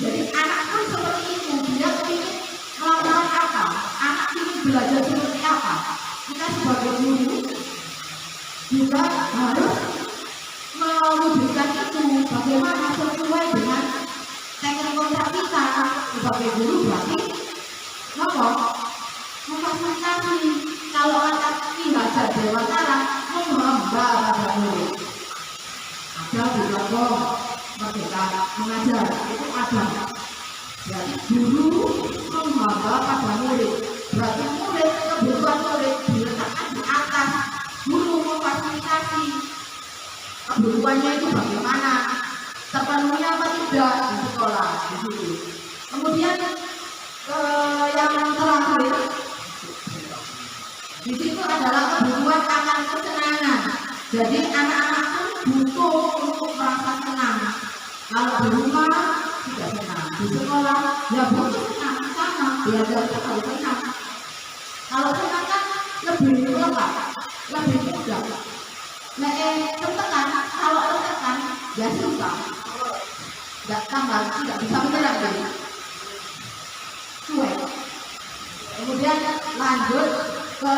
Jadi anak pun seperti itu, dia ingin melakukan apa, anak ingin belajar seperti apa. Kita sebagai guru juga harus mewujudkan itu bagaimana sesuai dengan teknik kontrak kita sebagai guru berarti apa? Memfasilitasi kalau anak Ki Hajar Dewantara menghamba pada murid. Ada di kelompok Merdeka Mengajar itu ada. Jadi guru menghamba pada murid. Berarti murid kebutuhan murid diletakkan di atas. Guru memfasilitasi kebutuhannya itu bagaimana, terpenuhi apa tidak di sekolah di situ. Kemudian yang terakhir di situ adalah kebutuhan akan kesenangan. Jadi anak-anak butuh untuk merasa senang. Kalau di rumah tidak senang, di sekolah ya butuh senang sama, belajar harus senang. Kalau senang kan lebih lengkap, lebih mudah. Tertekan, kalau tertekan ya susah. Tidak tambah, tidak bisa menyerap jadi cuek. Kemudian lanjut ke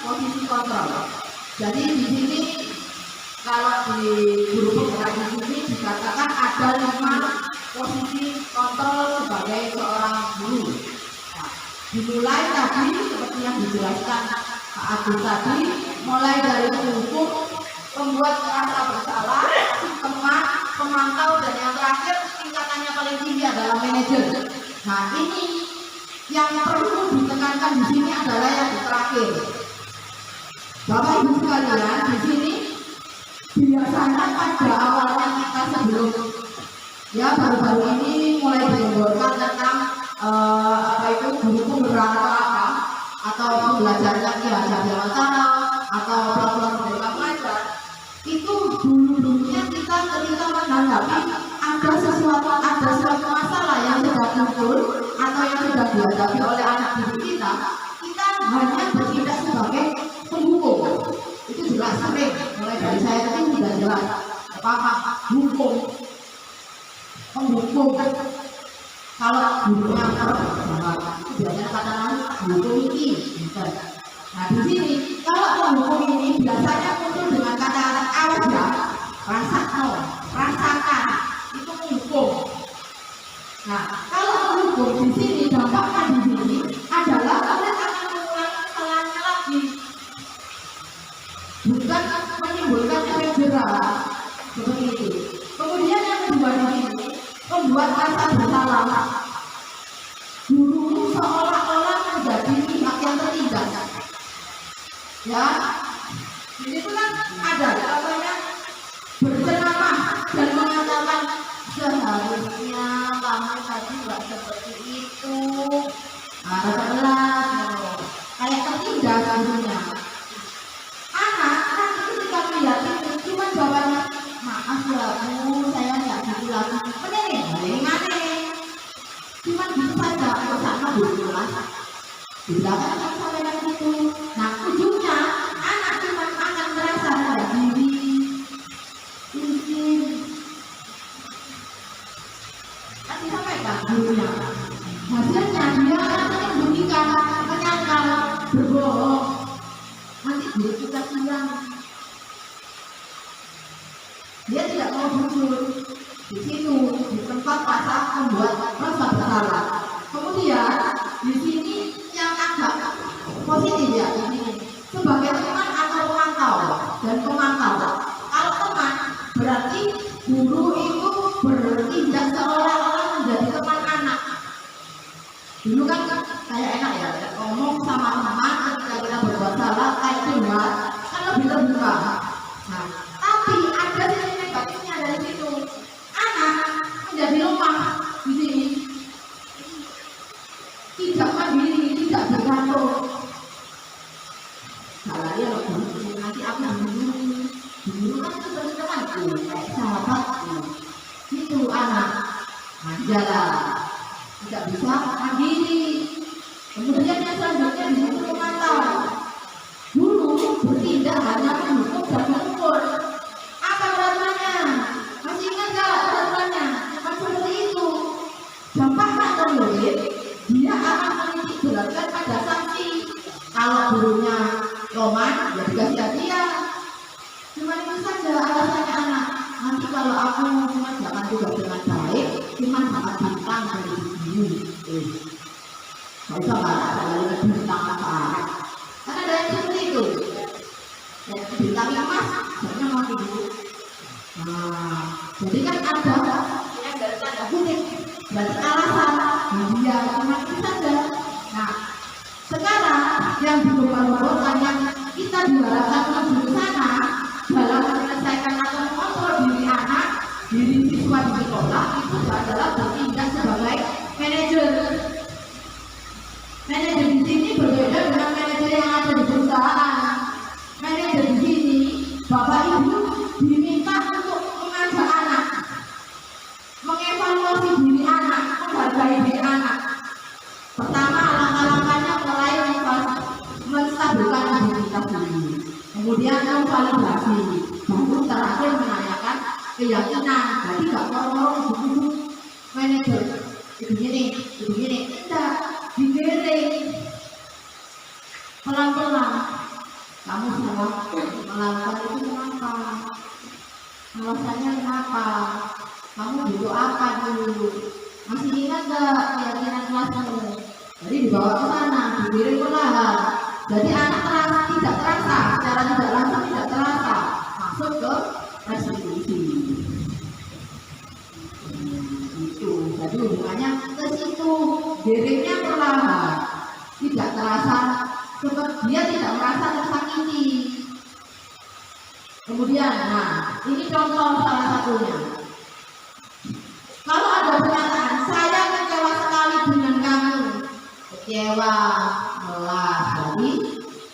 posisi kontrol. Jadi di sini kalau di guru penggerak di sini dikatakan ada 5 posisi kontrol sebagai seorang guru. Nah, dimulai tadi seperti yang dijelaskan Pak Agus tadi, mulai dari hukum, pembuat merasa bersalah, teman, pemantau, dan yang terakhir tingkatannya paling tinggi adalah manajer. Nah ini yang perlu ditekankan di sini adalah yang terakhir. Bapak Ibu sekalian, di sini biasanya pada awalnya kita sebelum ya baru-baru ini mulai digemborkan tentang apa itu guru penggerak atau pembelajaran Ki Hajar Dewantara atau peraturan Merdeka Mengajar. Itu dulu-dulunya kita ketika menghadapi ada suatu masalah yang sudah muncul atau yang sudah dihadapi oleh anak didik kita hanya bertindak sebagai penghukum. Itu jelas sering, mulai dari saya tadi sudah jelas apa hukum, penghukum. Kalau gurunya itu biasanya katakan hukum ini. Nah di sini kalau penghukum ini biasanya muncul dengan kata-kata aja, rasakan, itu penghukum. Nah kalau penghukum di sini dampaknya di sini adalah mereka akan mengulangi kesalahannya lagi, bukan menimbulkan efek jerah seperti itu. Kemudian yang kedua di sini membuat rasa bersalah. Guru seolah-olah menjadi pihak yang tertindas. Ya, jadi itu kan ada katanya berceramah dan mengatakan seharusnya kamu tadi nggak seperti itu. Kayak tertindas gurunya. Anak ketika melihat itu cuma jawabnya maaf ya Bu, saya nggak gitu lagi. Aneh. Cuma gitu saja, bersama guru kelas. Dibilangkan sampai yang itu. Nah ujungnya anak cuma akan merasa rendah diri, izin. Kan disampaikan gurunya. Hasilnya dia akan menyembunyikan, menyangkal, berbohong. Nanti guru kita bilang dia tidak mau jujur di situ, di tempat rasa membuat rasa bersalah. Kemudian di sini yang agak positif ya, di sini sebagai teman atau pemantau dan pemantau. Kalau teman berarti guru itu bertindak seolah-olah menjadi teman anak. Dulu kan kayak enak ya, ngomong sama teman ketika kita berbuat salah kayak curhat kan lebih terbuka. Nah, tapi ada sisi negatifnya dari situ. Anak menjadi lemah di sini, tidak mandiri, tidak bergantung. Salahnya loh, nanti aku dulu kan seperti temanku, kayak sahabatku. Itu anak manjalah, tidak bisa mandiri. Kemudian yang selanjutnya disuruh memantau. Guru bertindak hanya menghukum dan mengukur. Apa peraturannya? Masih ingat nggak peraturannya? Kan seperti itu. Dampaknya ke murid, dia akan menitik beratkan pada sanksi. Kalau gurunya loman, ya dikasih hadiah. Cuma itu saja alasannya anak. kalau aku mengerjakan tugas dengan baik, cuma dapat bintang dari sini. Nggak usah marah, kalau bintang apa? Karena ada yang seperti itu. Ya, bintang emas, sebenarnya mau dulu. Nah, jadi kan ada yang dari tanda kutip, berarti alasan. Dia cuma itu saja. Nah, sekarang yang diubah-ubahkan yang kita diharapkan menuju ke sana dalam menyelesaikan atau mengontrol diri anak, diri siswa di sekolah itu adalah bertindak sebagai manajer. Manajer di sini berbeda dengan manajer yang ada di perusahaan. Manajer di sini, bapak ibu diminta untuk mengajak anak, mengevaluasi diri anak, menghargai diri anak. Pertama, langkah-langkahnya mulai menstabilkan identitas diri, kemudian memvalidasi, baru terakhir menanyakan keyakinan. Jadi nggak ngomong buku manajer itu gini, tidak digiring pelan-pelan. Kamu salah melakukan itu kenapa? Alasannya kenapa? Kamu butuh apa dulu? Masih ingat gak keyakinan kelasmu? Jadi dibawa ke sana, digiring perlahan. Jadi anak tidak terasa, secara tidak langsung tidak terasa masuk ke restitusi. Itu, jadi hubungannya ke situ, giringnya perlahan, tidak terasa, dia tidak merasa tersakiti. Kemudian, nah ini contoh salah satunya. Kalau ada pernyataan, saya kecewa sekali dengan kamu, kecewa, melas, jadi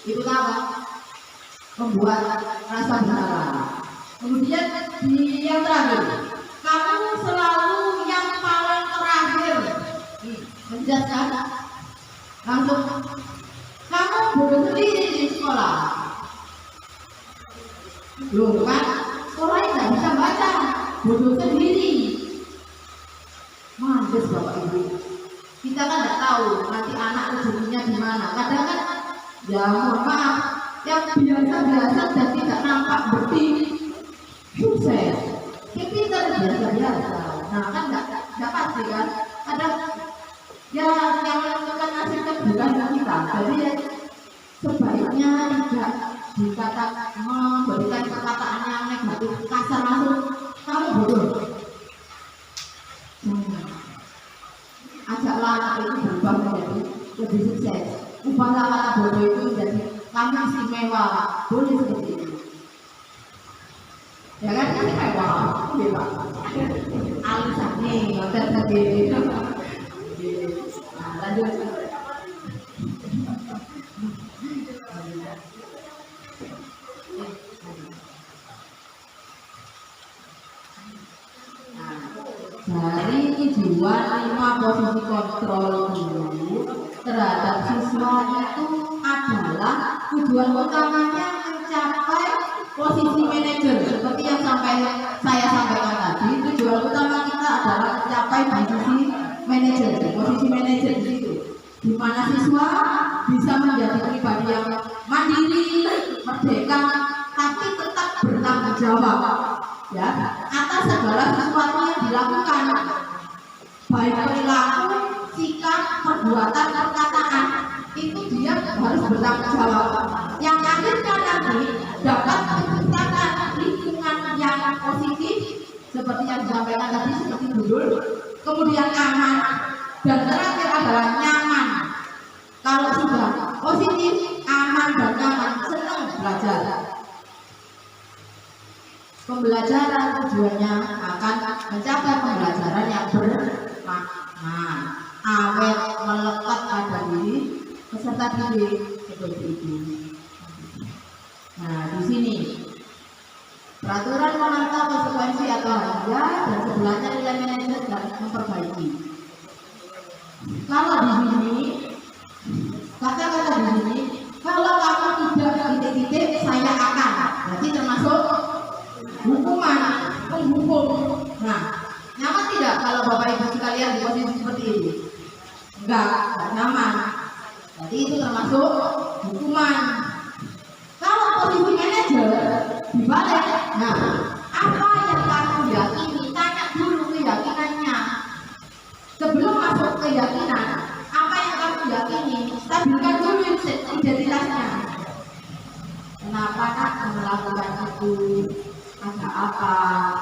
itu apa? Membuat rasa bersalah. Kemudian di yang terakhir, kamu selalu yang paling terakhir. Menjelaskan langsung, kamu bodoh sendiri di sekolah. Loh kan, sekolah tidak bisa baca, bodoh sendiri. Mandes bapak ibu. Kita kan tidak tahu nanti anak rezekinya di mana. Kadang kan, ya mohon maaf, yang biasa-biasa dan tidak nampak bukti sukses, kita biasa-biasa. Nah kan nggak pasti kan. Kadang ya yang menentukan nasibnya bukan kita. Jadi ya, sebaiknya tidak dikatakan memberikan perkataan yang negatif kasar langsung kamu bodoh. Ajaklah anak itu berubah menjadi lebih sukses. Ubahlah kata bodoh itu menjadi kamu istimewa. Boleh seperti itu. Ya kan istimewa, iya pak. Alisan nih, nggak tadi. Nah lanjut. Dari tujuan 5 posisi kontrol guru terhadap siswa itu adalah tujuan utamanya mencapai posisi manajer seperti yang saya sampaikan tadi. Tujuan utama kita adalah mencapai posisi manajer. Posisi manajer di situ, di mana siswa bisa menjadi pribadi yang mandiri, merdeka, tapi tetap bertanggung jawab. Ya, atas segala sesuatu yang dilakukan, baik perilaku, sikap, perbuatan, perkataan, itu dia harus bertanggung jawab. Yang akhirnya nanti dapat menciptakan lingkungan yang positif, seperti yang disampaikan tadi, seperti judul, kemudian aman, dan terakhir adalah nyaman. Kalau sudah positif, aman, dan nyaman, senang belajar. Pembelajaran tujuannya akan mencapai pembelajaran yang bermakna, awet, melekat pada diri peserta didik seperti itu. Nah di sini peraturan menata konsekuensi atau hadiah dan sebelahnya nilai manajer dan memperbaiki. Kalau di sini kata-kata di sini, kalau kamu tidak titik-titik saya akan, berarti termasuk hukuman, penghukum. Nah, nyaman tidak kalau bapak ibu sekalian di posisi seperti ini? Enggak nyaman. Jadi itu termasuk hukuman. Kalau posisi manajer dibalik, nah apa yang kamu ya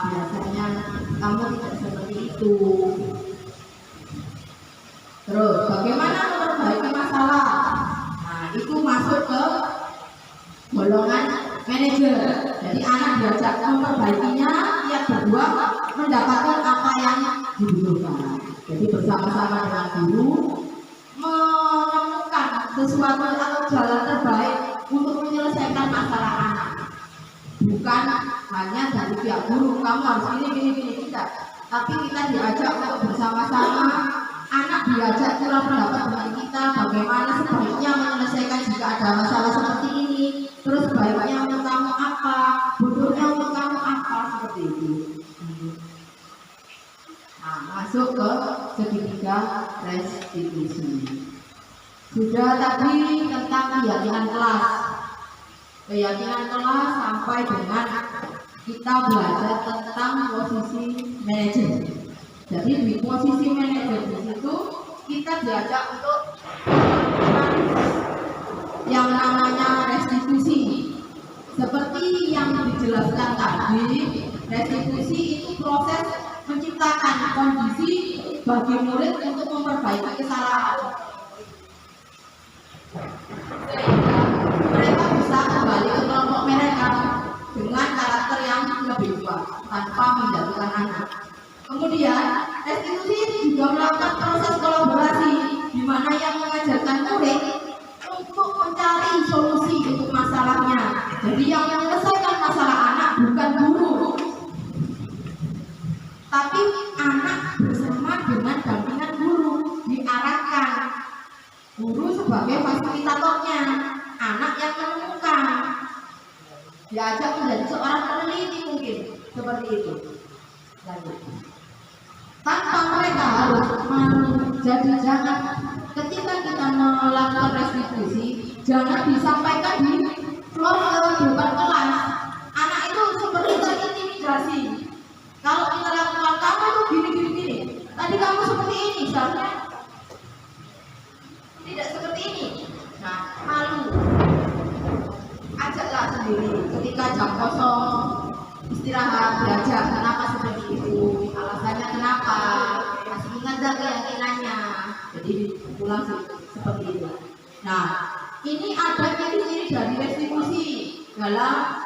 biasanya kamu tidak seperti itu. Terus bagaimana memperbaiki masalah? Nah, itu masuk ke golongan manajer. Jadi anak diajak memperbaikinya, tiap berdua mendapatkan apa yang dibutuhkan. Jadi bersama-sama dengan guru menemukan sesuatu atau jalan terbaik untuk menyelesaikan masalah anak. Bukan hanya dari pihak guru, kamu harus gini tidak. Tapi kita diajak untuk bersama-sama, anak diajak curah pendapat dengan kita, bagaimana sebaiknya menyelesaikan jika ada masalah seperti ini. Terus baiknya untuk kamu apa, butuhnya untuk kamu apa, seperti itu. Nah, masuk ke segitiga restitusi. Sudah tadi tentang keyakinan kelas. Keyakinan kelas sampai dengan kita belajar tentang posisi manajer. Jadi di posisi manajer di situ kita diajak untuk yang namanya restitusi. Seperti yang dijelaskan tadi, restitusi itu proses menciptakan kondisi bagi murid untuk memperbaiki kesalahan. Sehingga mereka bisa kembali ke kelompok mereka dengan karakter yang lebih kuat tanpa menjatuhkan anak. Kemudian restitusi juga melakukan proses kolaborasi di mana yang mengajarkan murid untuk mencari solusi untuk masalahnya. Jadi yang menyelesaikan masalah anak bukan guru, tapi anak bersama dengan dampingan guru diarahkan. Guru sebagai fasilitatornya, anak yang menemukan, diajak menjadi seorang peneliti mungkin seperti itu. Lanjut. Tanpa mereka harus jadi jangan ketika kita melakukan restitusi jangan disampaikan di floor bukan kelas. Anak itu seperti terintimidasi. Kalau kita lakukan kamu tuh gini. Tadi kamu seperti ini, seharusnya tidak seperti ini. Nah, malu. Ajaklah sendiri. Ketika jam kosong istirahat, diajak kenapa seperti itu, alasannya kenapa, masih ingat gak keyakinannya. Jadi pulang seperti itu. Nah, ini ada ciri-ciri dari restitusi dalam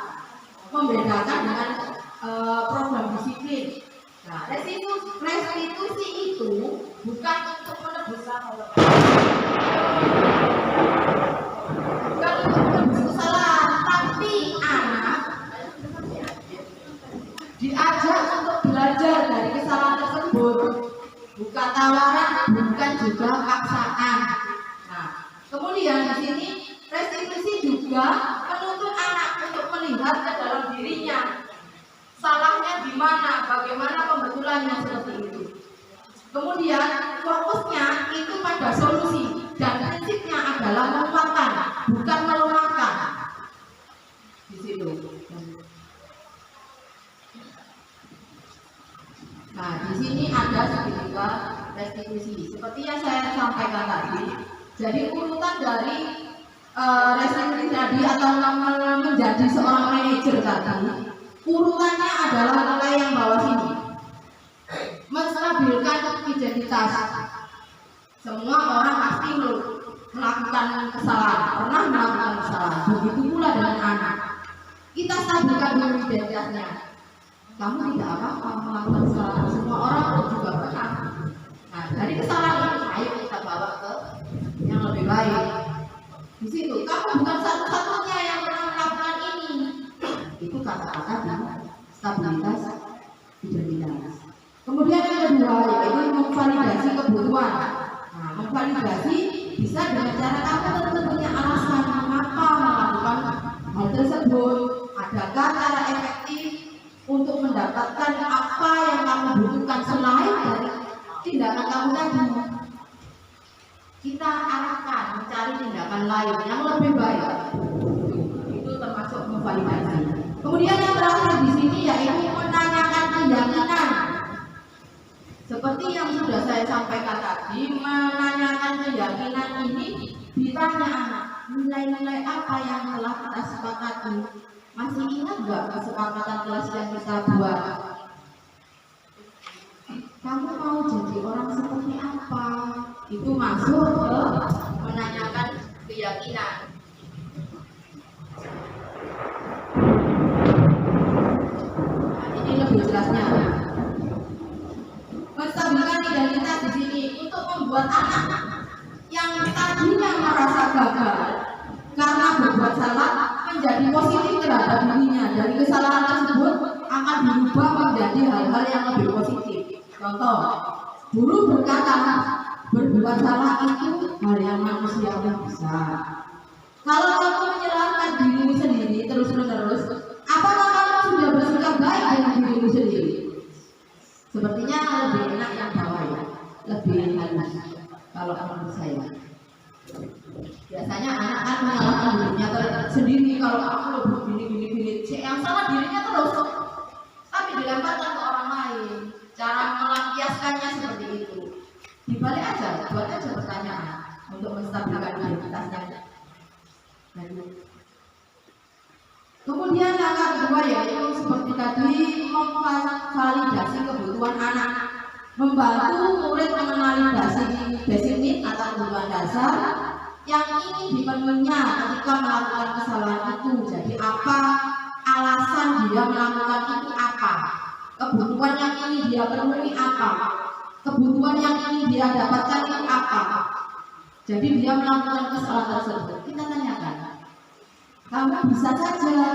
membedakan dengan program disiplin. Nah, restitusi itu bukan untuk menebus kesalahan, tapi anak diajak untuk belajar dari kesalahan tersebut, bukan tawaran, bukan juga paksaan. Nah, kemudian di sini restitusi juga menuntut anak untuk melihat ke dalam dirinya, salahnya di mana, bagaimana pembetulannya seperti itu. Kemudian fokusnya itu pada solusi dan prinsipnya adalah menguatkan, bukan melemahkan. Di situ. Nah, di sini ada segitiga restitusi. Seperti yang saya sampaikan tadi, jadi urutan dari restitusi tadi atau menjadi seorang manajer tadi, urutannya adalah nilai yang bawah sini. Menstabilkan identitas. Semua orang pasti melakukan kesalahan, pernah melakukan kesalahan. Begitu pula dengan anak. Kita stabilkan dulu identitasnya. Kamu tidak apa-apa melakukan kesalahan. Semua orang juga pernah. Nah, dari kesalahan itu ayo kita bawa ke yang lebih baik. Di situ kamu bukan satu-satunya yang pernah melakukan ini. Itu kata-kata di stabilitas identitas. Kemudian yang kedua yaitu memvalidasi kebutuhan. Nah, memvalidasi bisa dengan cara kamu tentu punya alasan mengapa melakukan hal tersebut. Adakah cara efektif untuk mendapatkan apa yang kamu butuhkan selain dari tindakan kamu tadi? Kita arahkan mencari tindakan lain yang lebih baik. Itu termasuk memvalidasi. Kemudian yang terakhir di sini yaitu menanyakan keyakinan. Seperti yang sudah saya sampaikan tadi, menanyakan keyakinan ini ditanya anak, nilai-nilai apa yang telah kita sepakati, Masih ingat nggak kesepakatan kelas yang kita buat? Kamu mau jadi orang seperti apa? Itu masuk ke menanyakan keyakinan. Nah, ini lebih jelasnya. Menstabilkan identitas di sini untuk membuat anak yang tadinya merasa gagal karena berbuat salah menjadi positif terhadap dirinya. Dari kesalahan tersebut akan dirubah menjadi hal-hal yang lebih positif. Contoh, guru berkata berbuat salah itu hal yang manusiawi bisa. Kalau kamu menyalahkan dirimu sendiri terus-menerus, apakah kamu sudah bersikap baik dengan dirimu sendiri? Sepertinya lebih enak yang bawah ya, lebih halus kalau menurut saya. Biasanya anak kan menyalahkan dirinya sendiri, kalau aku lebih gini, yang salah dirinya terus, tapi dilemparkan ke orang lain. Cara melampiaskannya seperti itu. Dibalik aja, buat aja pertanyaan untuk menstabilkan identitasnya. Kemudian langkah kedua yaitu seperti tadi memvalidasi kebutuhan anak, membantu murid mengenali basic need atau kebutuhan dasar yang ingin dipenuhinya ketika melakukan kesalahan itu. Jadi apa alasan dia melakukan itu, apa kebutuhan yang ingin dia penuhi, apa kebutuhan yang ingin dia dapatkan itu apa. Jadi dia melakukan kesalahan tersebut. Kita tanyakan, kamu bisa saja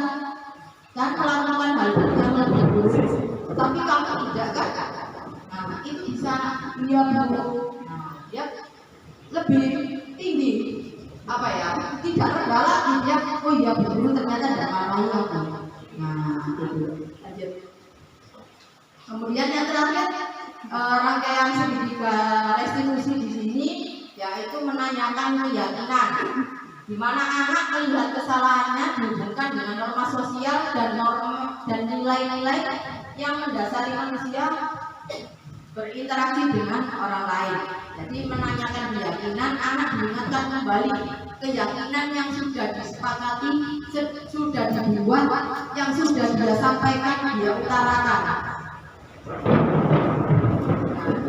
kan melakukan hal yang lebih buruk, tapi kamu tidak kan? Nah, itu bisa dia dia lebih tinggi, apa ya? Tidak rendah lagi dia. Oh iya betul, ternyata tidak marahi aku. Nah, itu lanjut. Kemudian yang terakhir, rangkaian segitiga restitusi di sini yaitu menanyakan keyakinan, di mana anak melihat kesalahannya dihubungkan dengan norma sosial dan nilai-nilai yang mendasari manusia berinteraksi dengan orang lain. Jadi menanyakan keyakinan, anak diingatkan kembali keyakinan yang sudah disepakati, sudah dibuat, yang sudah dia sampaikan, dia utarakan.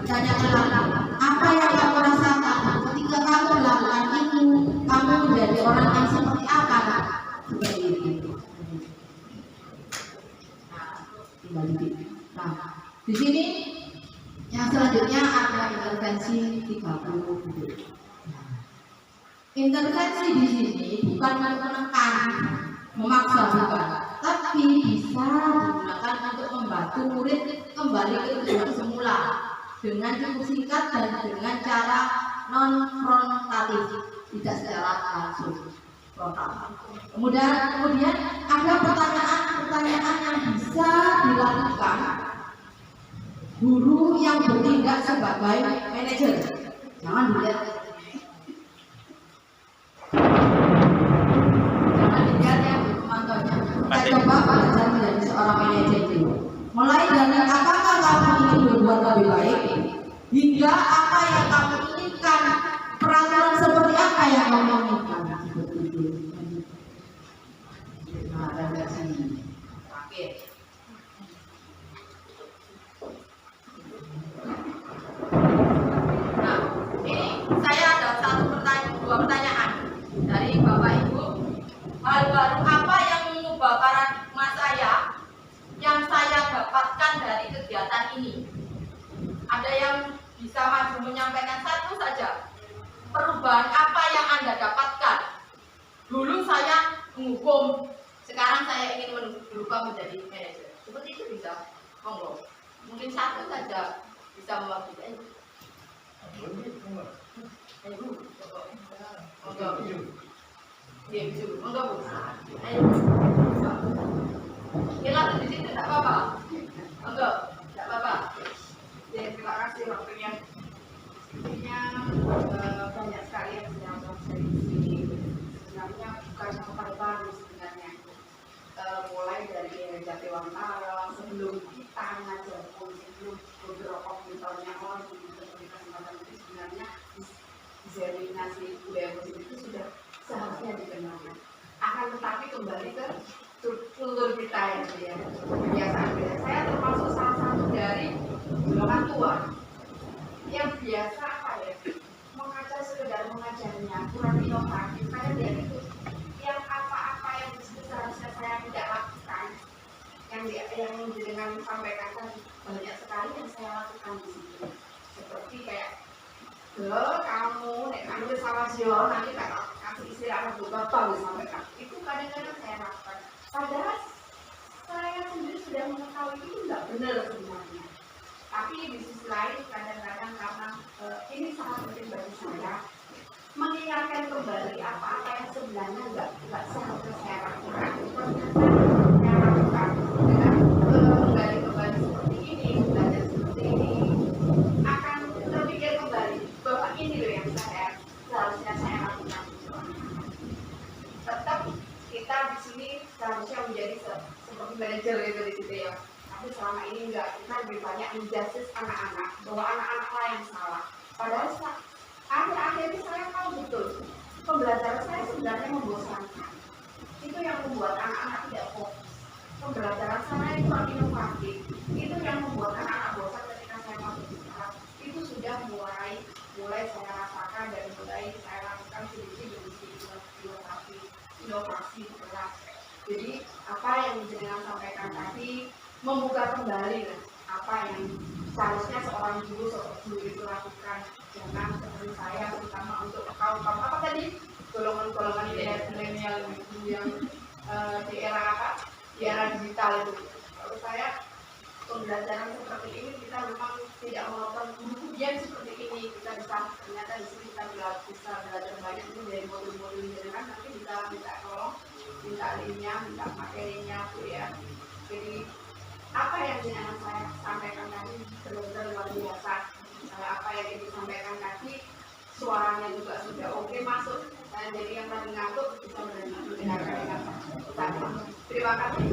Tanyakanlah, apa yang kamu rasakan ketika kamu melakukan itu? Kamu menjadi orang yang seperti apa? Seperti itu. Nah, di sini yang selanjutnya ada intervensi 30. Intervensi di sini bukan menekan, memaksa, bukan, tapi bisa digunakan untuk membantu murid kembali ke tujuan semula dengan cukup singkat dan dengan cara non-frontatif, tidak secara langsung frontal. Kemudian ada pertanyaan-pertanyaan yang bisa dilakukan guru yang bertindak sebagai manajer. Jangan dilihat yang pemantaunya. Saya coba belajar menjadi seorang manajer dulu. Mulai dari apakah kamu ingin berbuat lebih baik, hingga apa yang kamu inginkan, peraturan seperti apa yang kamu inginkan. Seperti itu. Nah, dari sini. Oke. Nah, ini saya ada dua pertanyaan dari Bapak Ibu. Hal baru apa yang mengubah paradigma saya yang saya dapatkan dari kegiatan ini? Ada yang bisa maju menyampaikan satu saja. Perubahan apa yang Anda dapatkan? Dulu saya menghukum, sekarang saya ingin berubah menjadi manajer. Seperti itu bisa? Monggo. Mungkin satu saja bisa mewakili. Monggo. Iya, bisa. Monggo, Bu. Ayo. Kita di sini tidak apa-apa. Monggo, tidak apa-apa. Ya, terima kasih waktunya. Sebenarnya banyak sekali yang sedang saya di sini. Sebenarnya bukan hal baru sebenarnya. Mulai dari Jatiwantara sebelum kita ngajar pun, sebelum beberapa misalnya orang di kesempatan itu sebenarnya diseminasi budaya positif itu sudah seharusnya dikenal. Akan tetapi kembali ke struktur banyak sekali yang saya lakukan di situ. Seperti kayak, kamu, kamu salah sio, nanti kalau kasih istirahat bapak disampaikan. Itu kadang-kadang saya lakukan. Padahal saya sendiri sudah mengetahui itu nggak benar sebenarnya. Tapi di sisi lain kadang-kadang karena ini sangat penting bagi saya mengingatkan kembali apa-apa yang sebenarnya nggak seharusnya saya lakukan. Saya lakukan dengan menggali kembali seperti ini, belajar seperti ini, akan terpikir kembali bahwa ini loh yang seharusnya saya lakukan. Tetap kita di sini seharusnya menjadi seperti manajer gitu di situ ya. Tapi selama ini enggak, kita lebih banyak menjustice anak-anak bahwa anak-anaklah yang salah. Padahal akhir-akhir ini saya tahu betul pembelajaran saya sebenarnya membosankan. Itu yang membuat anak-anak tidak fokus. Pembelajaran saya itu inovatif. Itu yang membuat anak-anak bosan ketika saya masuk di sekolah. Itu sudah mulai saya rasakan dan mulai saya lakukan sedikit demi inovasi kelas. Jadi apa yang jenengan sampaikan tadi membuka kembali apa yang seharusnya seorang guru itu lakukan. Jangan seperti saya, terutama untuk kaum apa tadi golongan-golongan milenial yang di era apa? Di era digital itu. Kalau saya pembelajaran seperti ini kita memang tidak melakukan guru yang seperti ini. Kita bisa ternyata di sini kita bisa belajar banyak itu dari modul-modul jenengan. Nanti bisa minta tolong, minta linknya, minta materinya, Bu ya. Jadi apa yang jenengan saya sampaikan tadi benar-benar luar biasa. Apa yang disampaikan tadi suaranya juga sudah oke masuk, dan jadi yang tadi ngantuk bisa mendengarkan dengan baik. Terima kasih.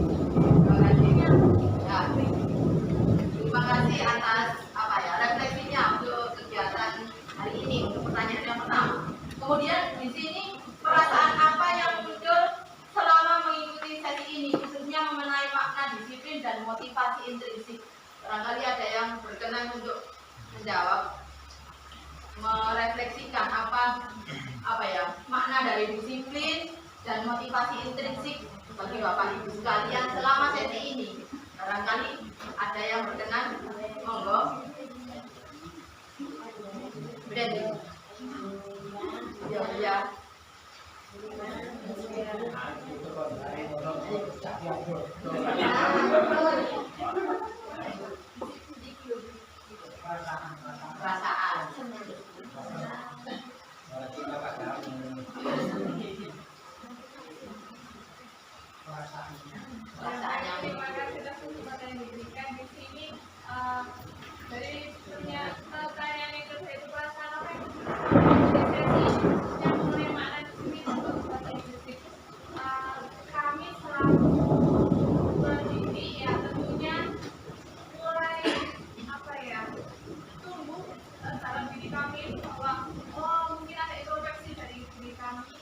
Terima kasih atas refleksinya untuk kegiatan hari ini, untuk pertanyaan yang pertama. Kemudian di sini perasaan apa yang muncul selama mengikuti sesi ini, khususnya mengenai makna disiplin dan motivasi intrinsik. Barangkali ada yang berkenan untuk menjawab, merefleksikan apa makna dari disiplin dan motivasi intrinsik bagi Bapak Ibu sekalian selama sesi ini. Barangkali ada yang berkenan, monggo. Brandi. Ya. Perasaan. Perasaan yang yang diberikan di sini dari pertanyaan yang kedua itu perasaan apa yang mulai makna di sini untuk bahasa Inggris. Kami selalu berdidik ya, tentunya mulai tumbuh dalam diri kami bahwa mungkin ada introspeksi dari diri kami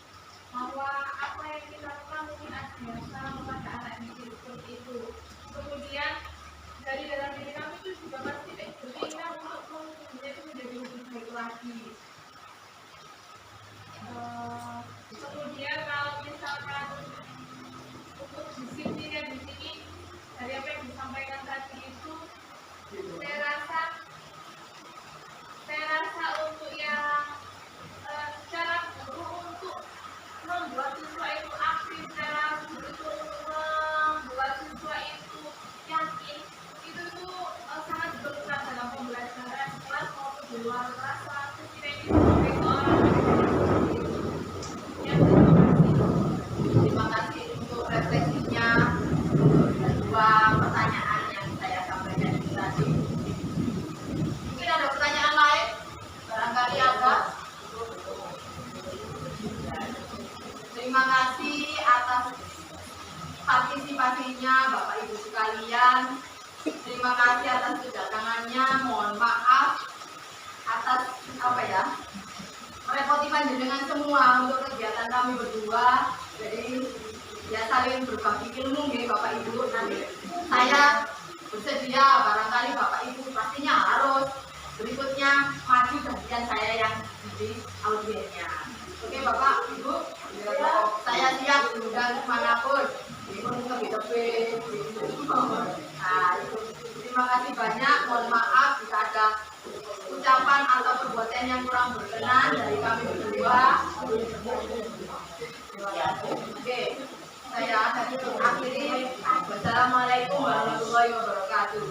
bahwa apa yang kita lakukan mungkin ada biasa kepada anak didik seperti itu. Kemudian dari dalam diri kami itu juga pasti berkeinginan untuk menjadi lebih baik lagi. Kemudian kalau misalkan untuk disiplinnya di sini dari apa yang disampaikan tadi itu, saya rasa untuk yang secara guru untuk membuat siswa itu aktif, secara guru itu membuat siswa itu yakin, itu sangat diperlukan dalam pembelajaran kelas maupun di luar kelas. Ketika ini sebagai orang yang Terima kasih untuk refleksinya dan dua pertanyaan yang saya sampaikan tadi. Mungkin ada pertanyaan lain? Barangkali ada. Terima kasih atas partisipasinya Bapak Ibu sekalian. Terima kasih atas kedatangannya. Mohon maaf atas merepoti panjenengan semua untuk kegiatan kami berdua. Jadi ya saling berbagi ilmu nih Bapak Ibu. Nanti saya bersedia, barangkali Bapak Ibu pastinya harus berikutnya maju bagian saya yang di audiennya. Oke Bapak Ibu, saya siap diundang kemanapun, di tepi. Nah, itu. Terima kasih banyak. banyak, mohon maaf jika ada ucapan atau perbuatan yang kurang berkenan dari kami berdua. Oke, saya akhiri. Wassalamualaikum warahmatullahi wabarakatuh.